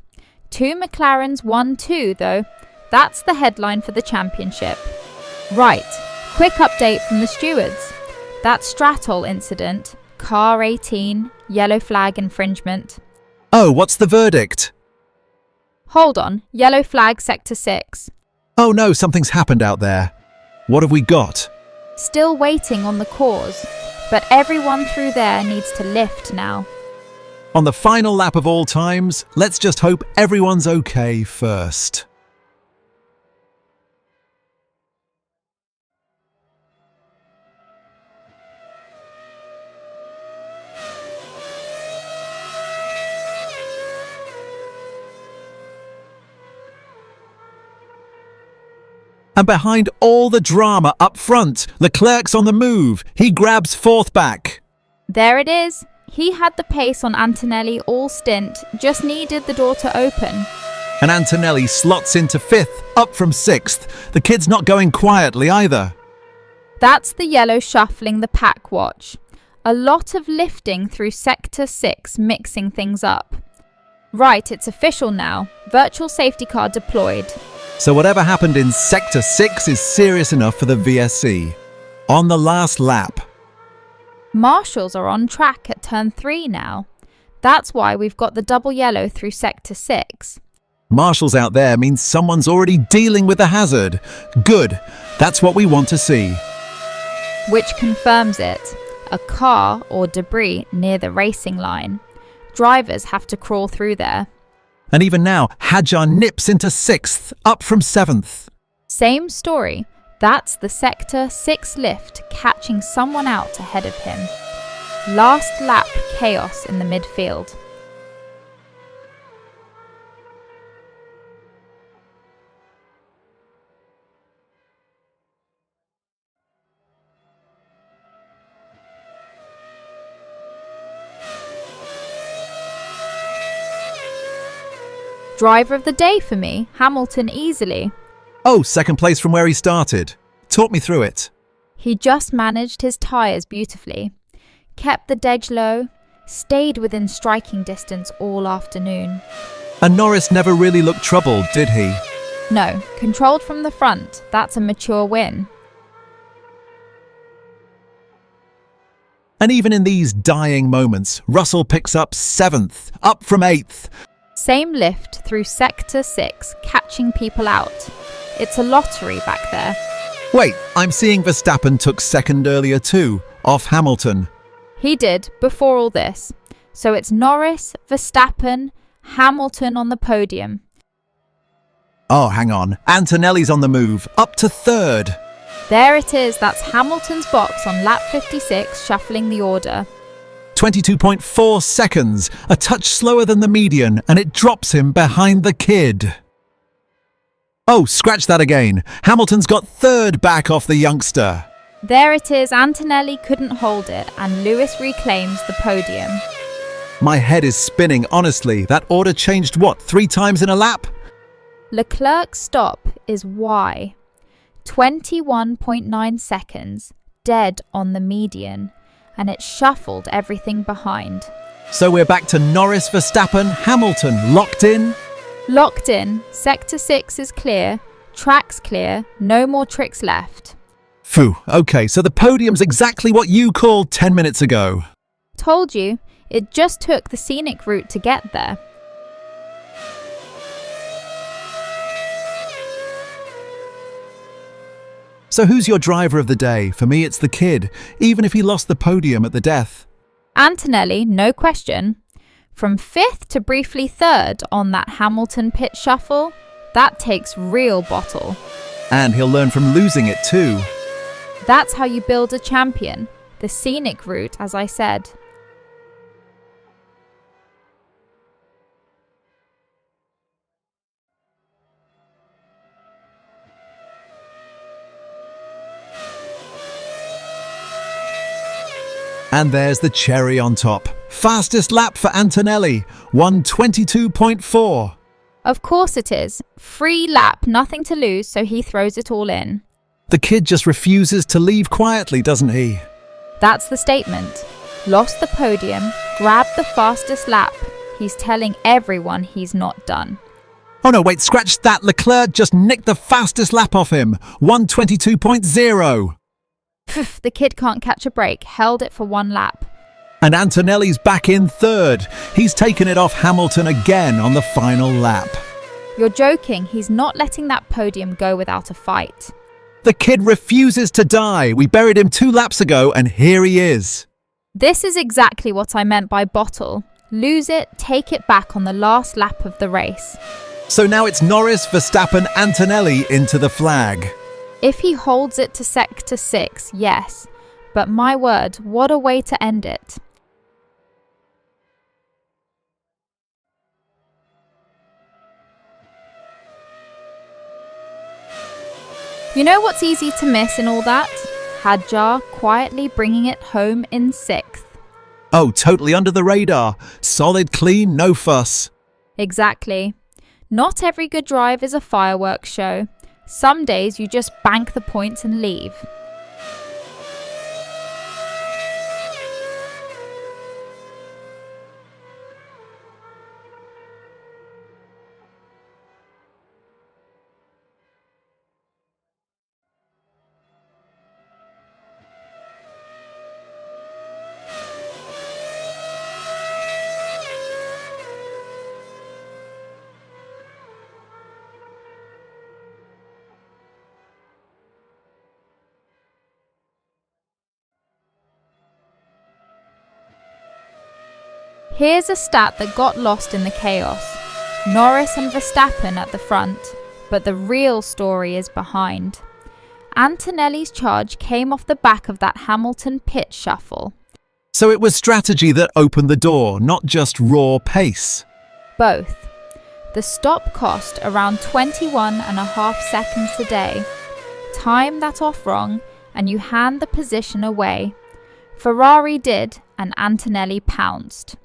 2 McLarens won 2 though. That's the headline for the championship. Right, quick update from the stewards. That Stratol incident, car 18, yellow flag infringement. Oh, what's the verdict? Hold on, yellow flag sector 6. Oh no, something's happened out there. What have we got? Still waiting on the cause, but everyone through there needs to lift now. On the final lap of all times, let's just hope everyone's okay first. And behind all the drama up front, Leclerc's on the move. He grabs fourth back. There it is. He had the pace on Antonelli all stint, just needed the door to open. And Antonelli slots into fifth, up from sixth. The kid's not going quietly either. That's the yellow shuffling the pack watch. A lot of lifting through sector 6, mixing things up. Right, it's official now. Virtual safety car deployed. So whatever happened in sector 6 is serious enough for the VSC. On the last lap. Marshals are on track at turn 3 now. That's why we've got the double yellow through sector 6. Marshals out there means someone's already dealing with the hazard. Good. That's what we want to see. Which confirms it. A car or debris near the racing line. Drivers have to crawl through there. And even now, Hadjar nips into sixth, up from seventh. Same story. That's the sector 6 lift catching someone out ahead of him. Last lap chaos in the midfield. Driver of the day for me, Hamilton easily. Oh, second place from where he started. Talk me through it. He just managed his tyres beautifully, kept the edge low, stayed within striking distance all afternoon. And Norris never really looked troubled, did he? No, controlled from the front, that's a mature win. And even in these dying moments, Russell picks up 7th, up from 8th. Same lift through Sector 6, catching people out. It's a lottery back there. Wait, I'm seeing Verstappen took 2nd earlier too, off Hamilton. He did, before all this. So it's Norris, Verstappen, Hamilton on the podium. Oh, hang on. Antonelli's on the move, up to 3rd. There it is, that's Hamilton's box on lap 56, shuffling the order. 22.4 seconds, a touch slower than the median, and it drops him behind the kid. Oh, scratch that again. Hamilton's got 3rd back off the youngster. There it is, Antonelli couldn't hold it, and Lewis reclaims the podium. My head is spinning, honestly. That order changed, what, 3 times in a lap? Leclerc's stop is why. 21.9 seconds, dead on the median, and it shuffled everything behind. So we're back to Norris, Verstappen, Hamilton, locked in? Locked in, Sector 6 is clear, track's clear, no more tricks left. Phew, okay, so the podium's exactly what you called 10 minutes ago. Told you, it just took the scenic route to get there. So who's your driver of the day? For me, it's the kid, even if he lost the podium at the death. Antonelli, no question. From 5th to briefly 3rd on that Hamilton pit shuffle, that takes real bottle. And he'll learn from losing it too. That's how you build a champion, the scenic route, as I said. And there's the cherry on top. Fastest lap for Antonelli, 1:22.4. Of course it is. Free lap, nothing to lose, so he throws it all in. The kid just refuses to leave quietly, doesn't he? That's the statement. Lost the podium, grabbed the fastest lap. He's telling everyone he's not done. Oh no, wait, scratch that. Leclerc just nicked the fastest lap off him, 1:22.0. Pff, the kid can't catch a break, held it for 1 lap. And Antonelli's back in 3rd. He's taken it off Hamilton again on the final lap. You're joking, he's not letting that podium go without a fight. The kid refuses to die. We buried him 2 laps ago and here he is. This is exactly what I meant by bottle. Lose it, take it back on the last lap of the race. So now it's Norris, Verstappen, Antonelli into the flag. If he holds it to Sector 6, yes. But my word, what a way to end it. You know what's easy to miss in all that? Hadjar quietly bringing it home in 6th. Oh, totally under the radar. Solid, clean, no fuss. Exactly. Not every good drive is a fireworks show. Some days you just bank the points and leave. Here's a stat that got lost in the chaos. Norris and Verstappen at the front, but the real story is behind. Antonelli's charge came off the back of that Hamilton pit shuffle. So it was strategy that opened the door, not just raw pace. Both. The stop cost around 21.5 seconds a day. Time that off wrong and you hand the position away. Ferrari did and Antonelli pounced.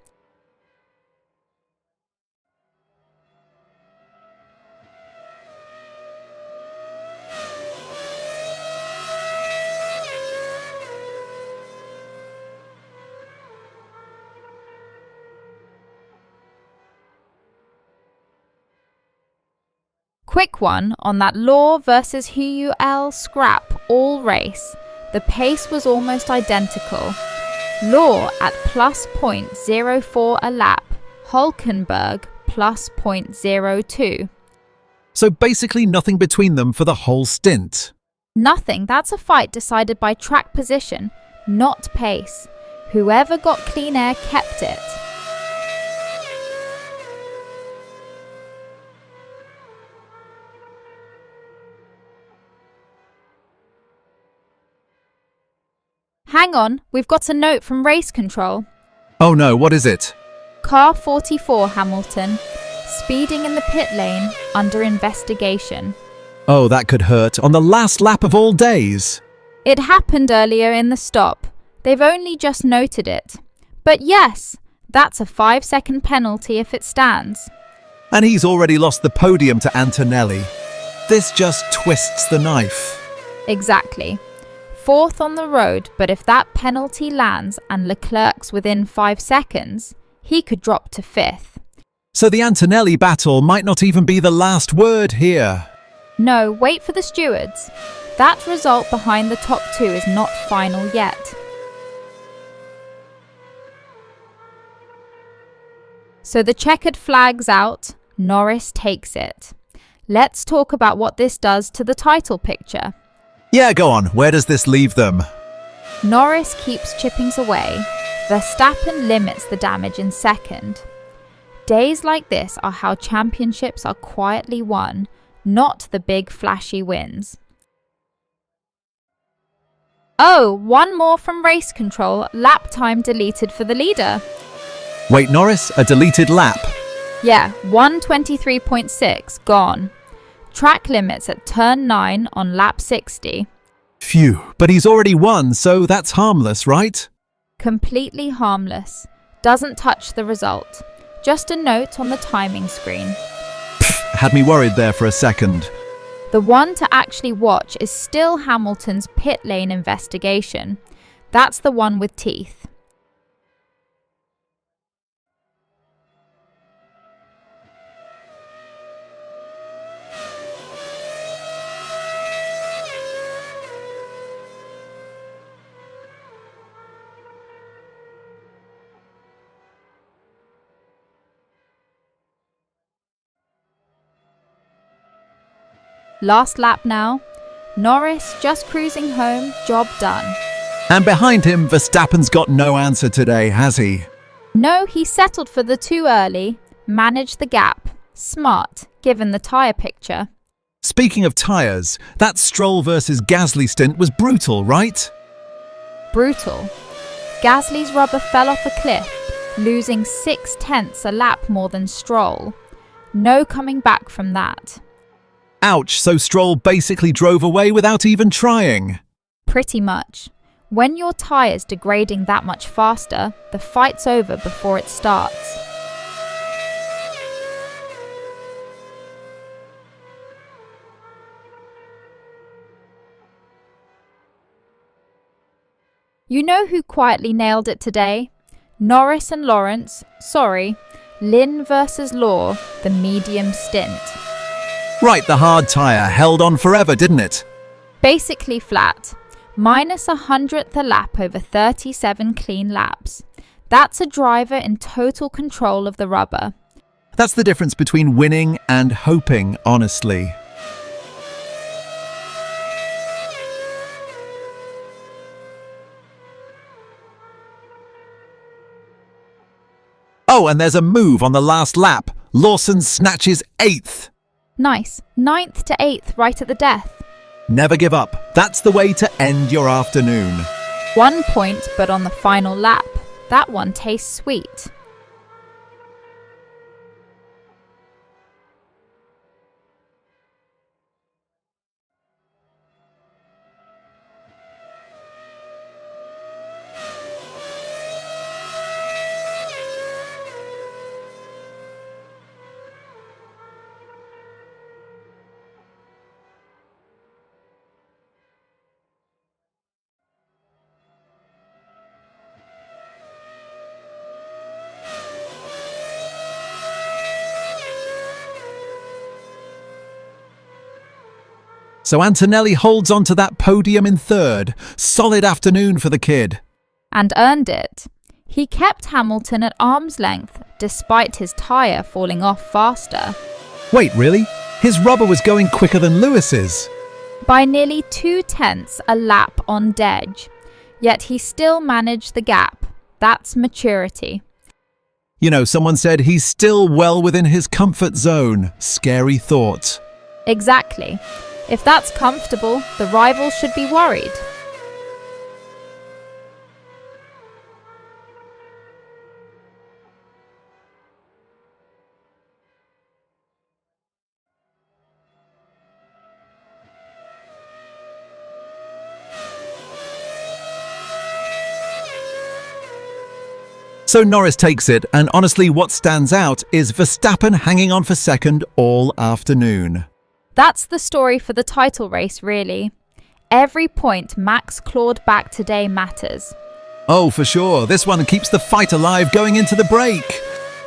Quick one on that Law versus Huel scrap all race. The pace was almost identical. Law at plus 0.04 a lap, Hulkenberg plus 0.02. So basically nothing between them for the whole stint. Nothing, that's a fight decided by track position, not pace. Whoever got clean air kept it. Hang on, we've got a note from race control. Oh no, what is it? Car 44 Hamilton, speeding in the pit lane, under investigation. Oh, that could hurt on the last lap of all days. It happened earlier in the stop. They've only just noted it. But yes, that's a 5-second penalty if it stands. And he's already lost the podium to Antonelli. This just twists the knife. Exactly. Fourth on the road, but if that penalty lands and Leclerc's within 5 seconds, he could drop to 5th. So the Antonelli battle might not even be the last word here. No, wait for the stewards. That result behind the top 2 is not final yet. So the checkered flag's out, Norris takes it. Let's talk about what this does to the title picture. Yeah, go on. Where does this leave them? Norris keeps chipping away. Verstappen limits the damage in second. Days like this are how championships are quietly won, not the big flashy wins. Oh, one more from race control, lap time deleted for the leader. Wait, Norris, a deleted lap? Yeah, 1:23.6 gone. Track limits at turn 9 on lap 60. Phew, but he's already won, so that's harmless, right? Completely harmless. Doesn't touch the result. Just a note on the timing screen. Had me worried there for a second. The one to actually watch is still Hamilton's pit lane investigation. That's the one with teeth. Last lap now. Norris just cruising home, job done. And behind him, Verstappen's got no answer today, has he? No, he settled for the too early, managed the gap. Smart, given the tyre picture. Speaking of tyres, that Stroll versus Gasly stint was brutal, right? Brutal. Gasly's rubber fell off a cliff, losing 0.6 a lap more than Stroll. No coming back from that. Ouch, so Stroll basically drove away without even trying. Pretty much. When your tyre's degrading that much faster, the fight's over before it starts. You know who quietly nailed it today? Norris and Lawrence, Lynn versus Law, the medium stint. Right, the hard tyre held on forever, didn't it? Basically flat. Minus 100th a lap over 37 clean laps. That's a driver in total control of the rubber. That's the difference between winning and hoping, honestly. Oh, and there's a move on the last lap. Lawson snatches 8th. Nice. 9th to 8th right at the death. Never give up. That's the way to end your afternoon. 1 point, but on the final lap. That one tastes sweet. So Antonelli holds on to that podium in third. Solid afternoon for the kid. And earned it. He kept Hamilton at arm's length, despite his tyre falling off faster. Wait, really? His rubber was going quicker than Lewis's. By nearly 2/10 a lap on Dej. Yet he still managed the gap. That's maturity. You know, someone said he's still well within his comfort zone. Scary thought. Exactly. If that's comfortable, the rival should be worried. So Norris takes it, and honestly what stands out is Verstappen hanging on for second all afternoon. That's the story for the title race, really. Every point Max clawed back today matters. Oh, for sure. This one keeps the fight alive going into the break.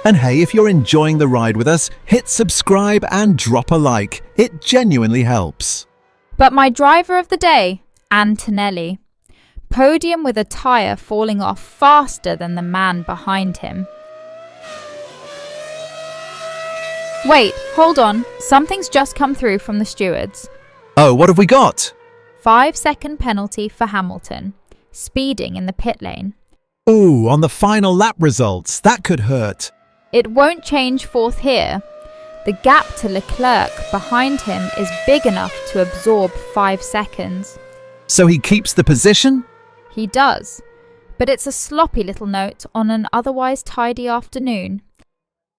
And hey, if you're enjoying the ride with us, hit subscribe and drop a like. It genuinely helps. But my driver of the day, Antonelli. Podium with a tyre falling off faster than the man behind him. Wait, hold on. Something's just come through from the stewards. Oh, what have we got? 5-second penalty for Hamilton, speeding in the pit lane. Ooh, on the final lap results. That could hurt. It won't change fourth here. The gap to Leclerc behind him is big enough to absorb 5 seconds. So he keeps the position? He does, but it's a sloppy little note on an otherwise tidy afternoon.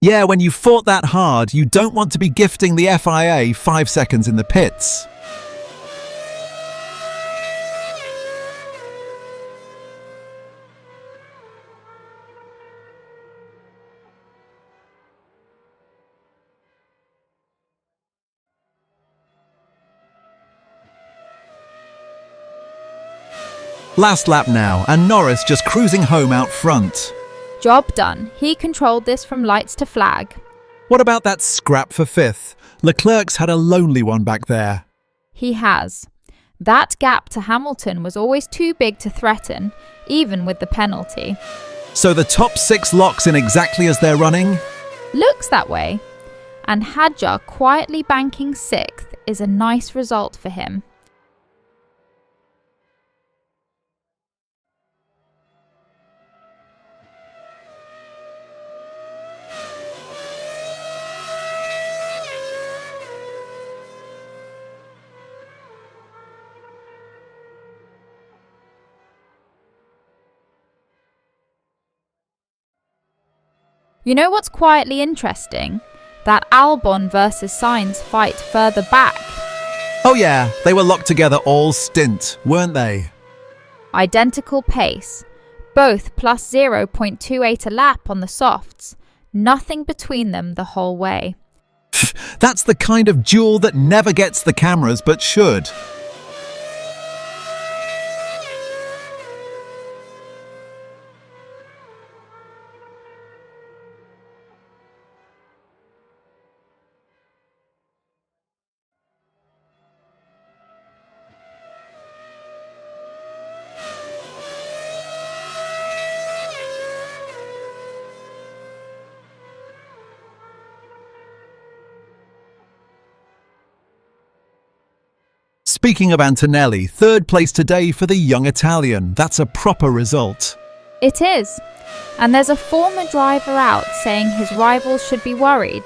Yeah, when you fought that hard, you don't want to be gifting the FIA 5 seconds in the pits. Last lap now, and Norris just cruising home out front. Job done. He controlled this from lights to flag. What about that scrap for fifth? Leclerc's had a lonely one back there. He has. That gap to Hamilton was always too big to threaten, even with the penalty. So the top 6 locks in exactly as they're running? Looks that way. And Hadjar quietly banking 6th is a nice result for him. You know what's quietly interesting? That Albon versus Sainz fight further back. Oh yeah, they were locked together all stint, weren't they? Identical pace. Both plus 0.28 a lap on the softs. Nothing between them the whole way. That's the kind of duel that never gets the cameras but should. Speaking of Antonelli, 3rd place today for the young Italian. That's a proper result. It is. And there's a former driver out saying his rivals should be worried.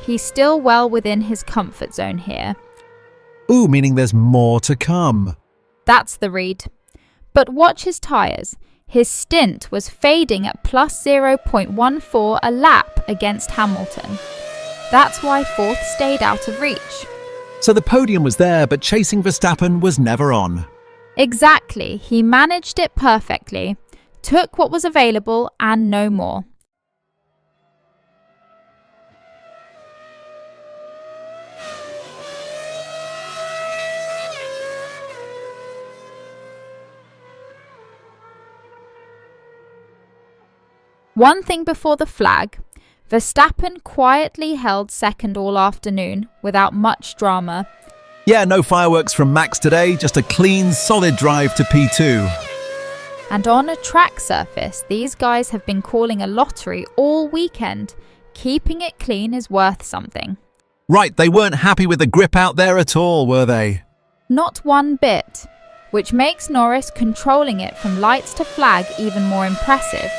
He's still well within his comfort zone here. Ooh, meaning there's more to come. That's the read. But watch his tyres. His stint was fading at plus 0.14 a lap against Hamilton. That's why 4th stayed out of reach. So the podium was there, but chasing Verstappen was never on. Exactly. He managed it perfectly. Took what was available and no more. One thing before the flag, Verstappen quietly held second all afternoon without much drama. Yeah, no fireworks from Max today, just a clean, solid drive to P2. And on a track surface, these guys have been calling a lottery all weekend. Keeping it clean is worth something. Right, they weren't happy with the grip out there at all, were they? Not one bit, which makes Norris controlling it from lights to flag even more impressive.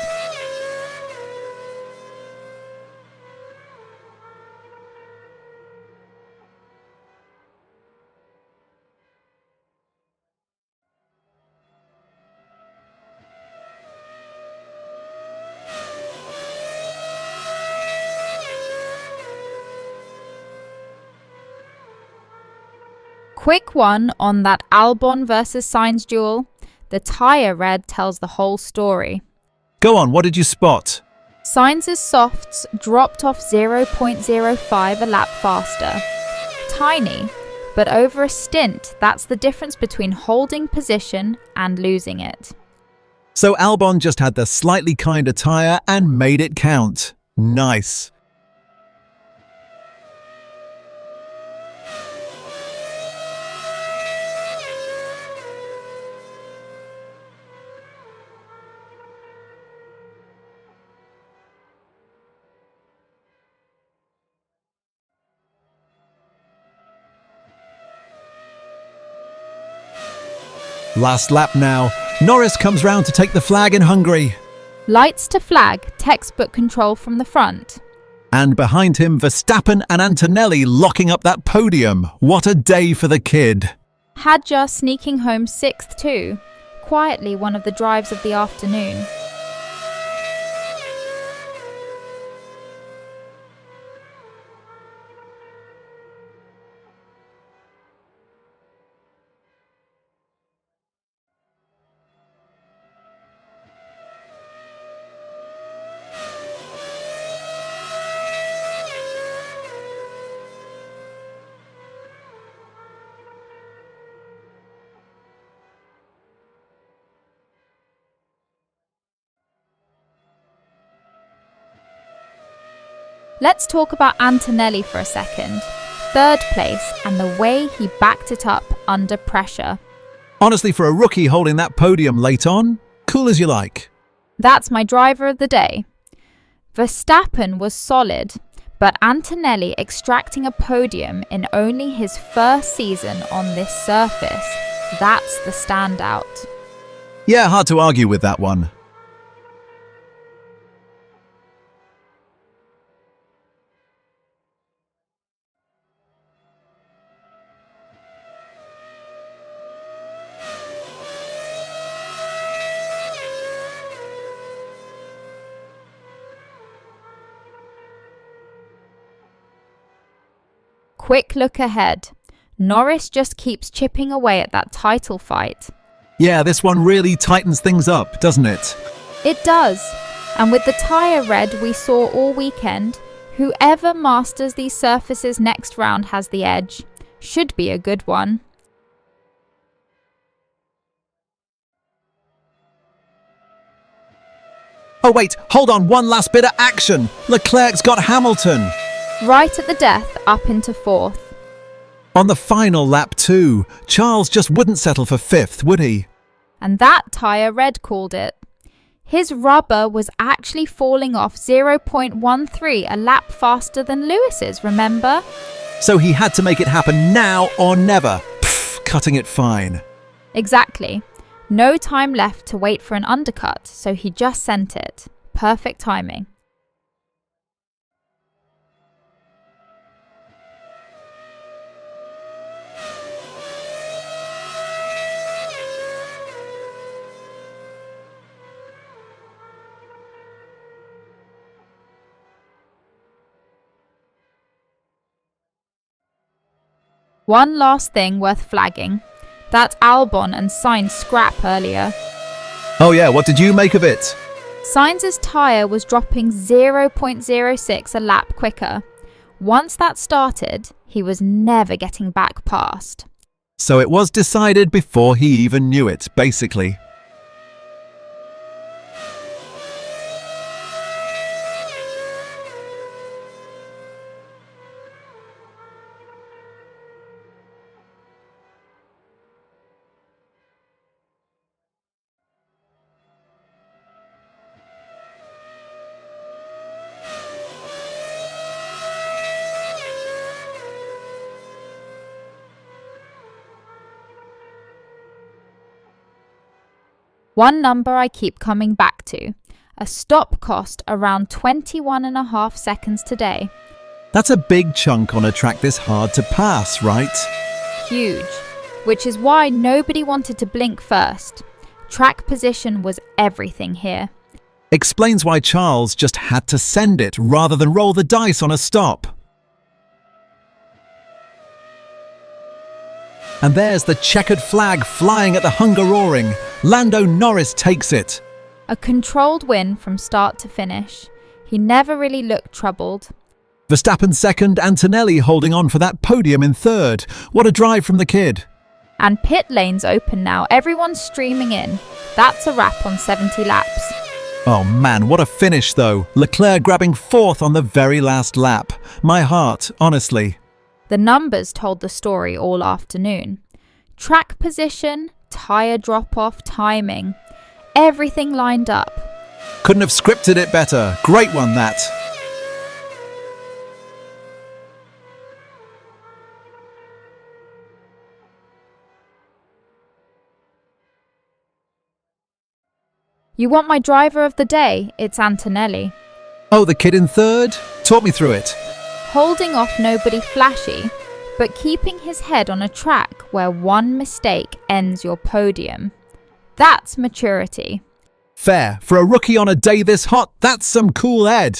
Quick one on that Albon versus Sainz duel. The tyre red tells the whole story. Go on, what did you spot? Sainz's softs dropped off 0.05 a lap faster. Tiny, but over a stint, that's the difference between holding position and losing it. So Albon just had the slightly kinder tyre and made it count. Nice. Last lap now. Norris comes round to take the flag in Hungary. Lights to flag, textbook control from the front. And behind him, Verstappen and Antonelli locking up that podium. What a day for the kid. Hadjar sneaking home 6th too. Quietly one of the drives of the afternoon. Let's talk about Antonelli for a second. 3rd place and the way he backed it up under pressure. Honestly, for a rookie holding that podium late on, cool as you like. That's my driver of the day. Verstappen was solid, but Antonelli extracting a podium in only his first season on this surface, that's the standout. Yeah, hard to argue with that one. Quick look ahead. Norris just keeps chipping away at that title fight. Yeah, this one really tightens things up, doesn't it? It does. And with the tyre red we saw all weekend, whoever masters these surfaces next round has the edge. Should be a good one. Oh wait, hold on, one last bit of action. Leclerc's got Hamilton. Right at the death, up into 4th. On the final lap too, Charles just wouldn't settle for 5th, would he? And that tyre red called it. His rubber was actually falling off 0.13 a lap faster than Lewis's, remember? So he had to make it happen now or never. Pfft, cutting it fine. Exactly. No time left to wait for an undercut, so he just sent it. Perfect timing. One last thing worth flagging. That Albon and Sainz scrap earlier. Oh yeah, what did you make of it? Sainz's tyre was dropping 0.06 a lap quicker. Once that started, he was never getting back past. So it was decided before he even knew it, basically. One number I keep coming back to. A stop cost around 21.5 seconds today. That's a big chunk on a track this hard to pass, right? Huge. Which is why nobody wanted to blink first. Track position was everything here. Explains why Charles just had to send it rather than roll the dice on a stop. And there's the checkered flag flying at the Hungaroring. Lando Norris takes it. A controlled win from start to finish. He never really looked troubled. Verstappen second, Antonelli holding on for that podium in third. What a drive from the kid. And pit lane's open now. Everyone's streaming in. That's a wrap on 70 laps. Oh man, what a finish though. Leclerc grabbing fourth on the very last lap. My heart, honestly. The numbers told the story all afternoon. Track position, tyre drop-off, timing. Everything lined up. Couldn't have scripted it better. Great one, that. You want my driver of the day? It's Antonelli. Oh, the kid in third? Talk me through it. Holding off nobody flashy, but keeping his head on a track where one mistake ends your podium. That's maturity. Fair. For a rookie on a day this hot, that's some cool ed.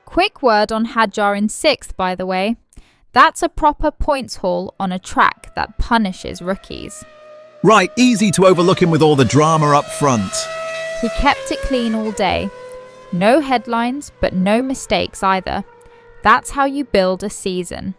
Quick word on Hadjar in 6th, by the way. That's a proper points haul on a track that punishes rookies. Right, easy to overlook him with all the drama up front. He kept it clean all day. No headlines, but no mistakes either. That's how you build a season.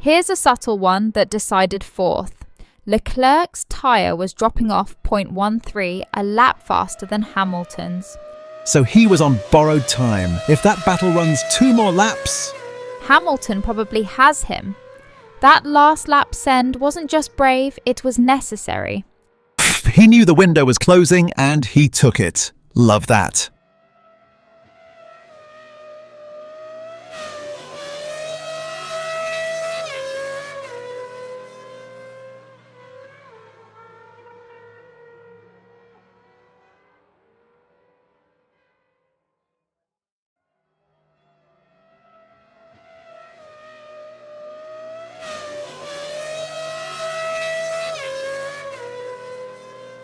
Here's a subtle one that decided 4th. Leclerc's tyre was dropping off 0.13, a lap faster than Hamilton's. So he was on borrowed time. If that battle runs 2 more laps... Hamilton probably has him. That last lap send wasn't just brave, it was necessary. He knew the window was closing and he took it. Love that.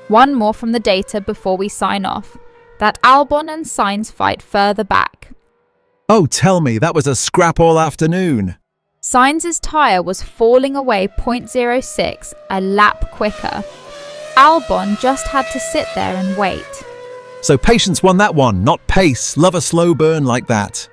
One more from the data before we sign off. That Albon and Sainz fight further back. Oh, tell me, that was a scrap all afternoon. Sainz's tyre was falling away 0.06, a lap quicker. Albon just had to sit there and wait. So patience won that one, not pace. Love a slow burn like that.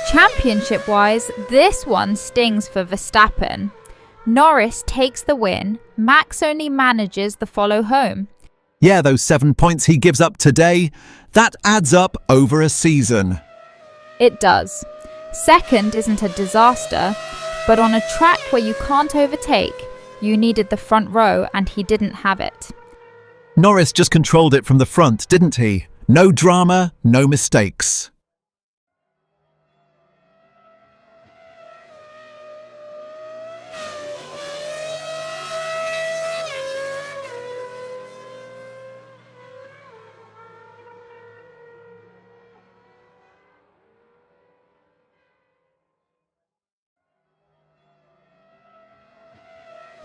Championship-wise, this one stings for Verstappen. Norris takes the win, Max only manages the follow home. Yeah, those 7 points he gives up today, that adds up over a season. It does. Second isn't a disaster. But on a track where you can't overtake, you needed the front row and he didn't have it. Norris just controlled it from the front, didn't he? No drama, no mistakes.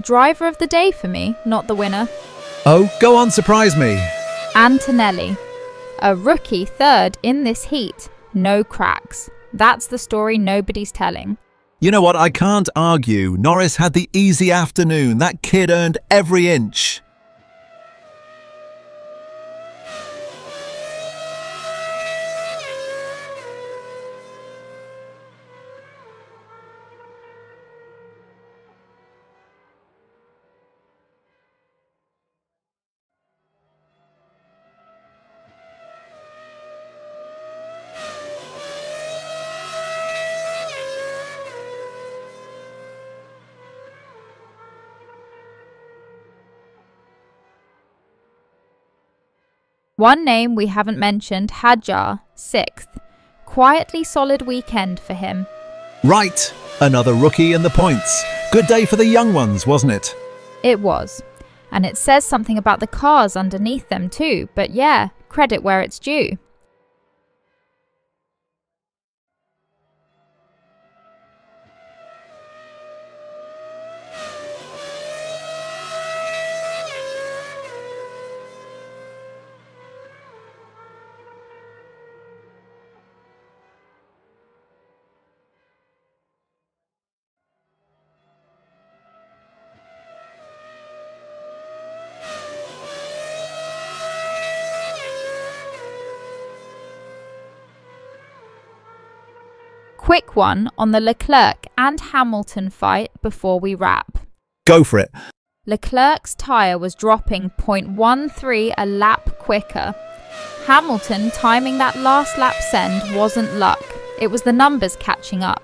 Driver of the day for me, not the winner. Oh, go on, surprise me. Antonelli. A rookie third in this heat. No cracks. That's the story nobody's telling. You know what, I can't argue. Norris had the easy afternoon. That kid earned every inch. One name we haven't mentioned, Hadjar, 6th. Quietly solid weekend for him. Right, another rookie in the points. Good day for the young ones, wasn't it? It was. And it says something about the cars underneath them too, but yeah, credit where it's due. Quick one on the Leclerc and Hamilton fight before we wrap. Go for it. Leclerc's tyre was dropping 0.13 a lap quicker. Hamilton timing that last lap send wasn't luck. It was the numbers catching up.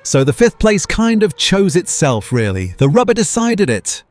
So the 5th place kind of chose itself, really. The rubber decided it.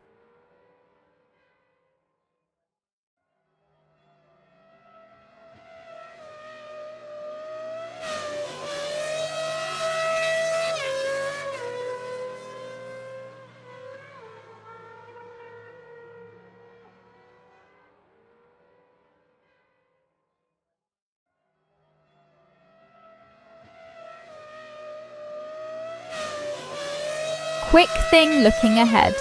Quick thing looking ahead.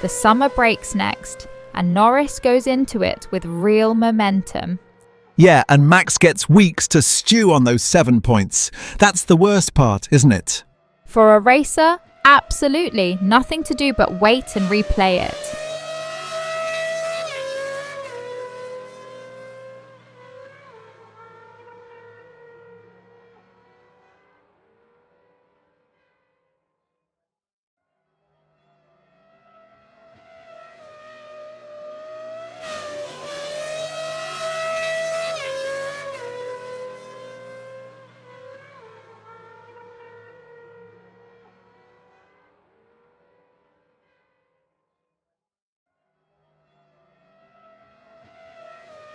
The summer breaks next, and Norris goes into it with real momentum. Yeah, and Max gets weeks to stew on those 7 points. That's the worst part, isn't it? For a racer, absolutely nothing to do but wait and replay it.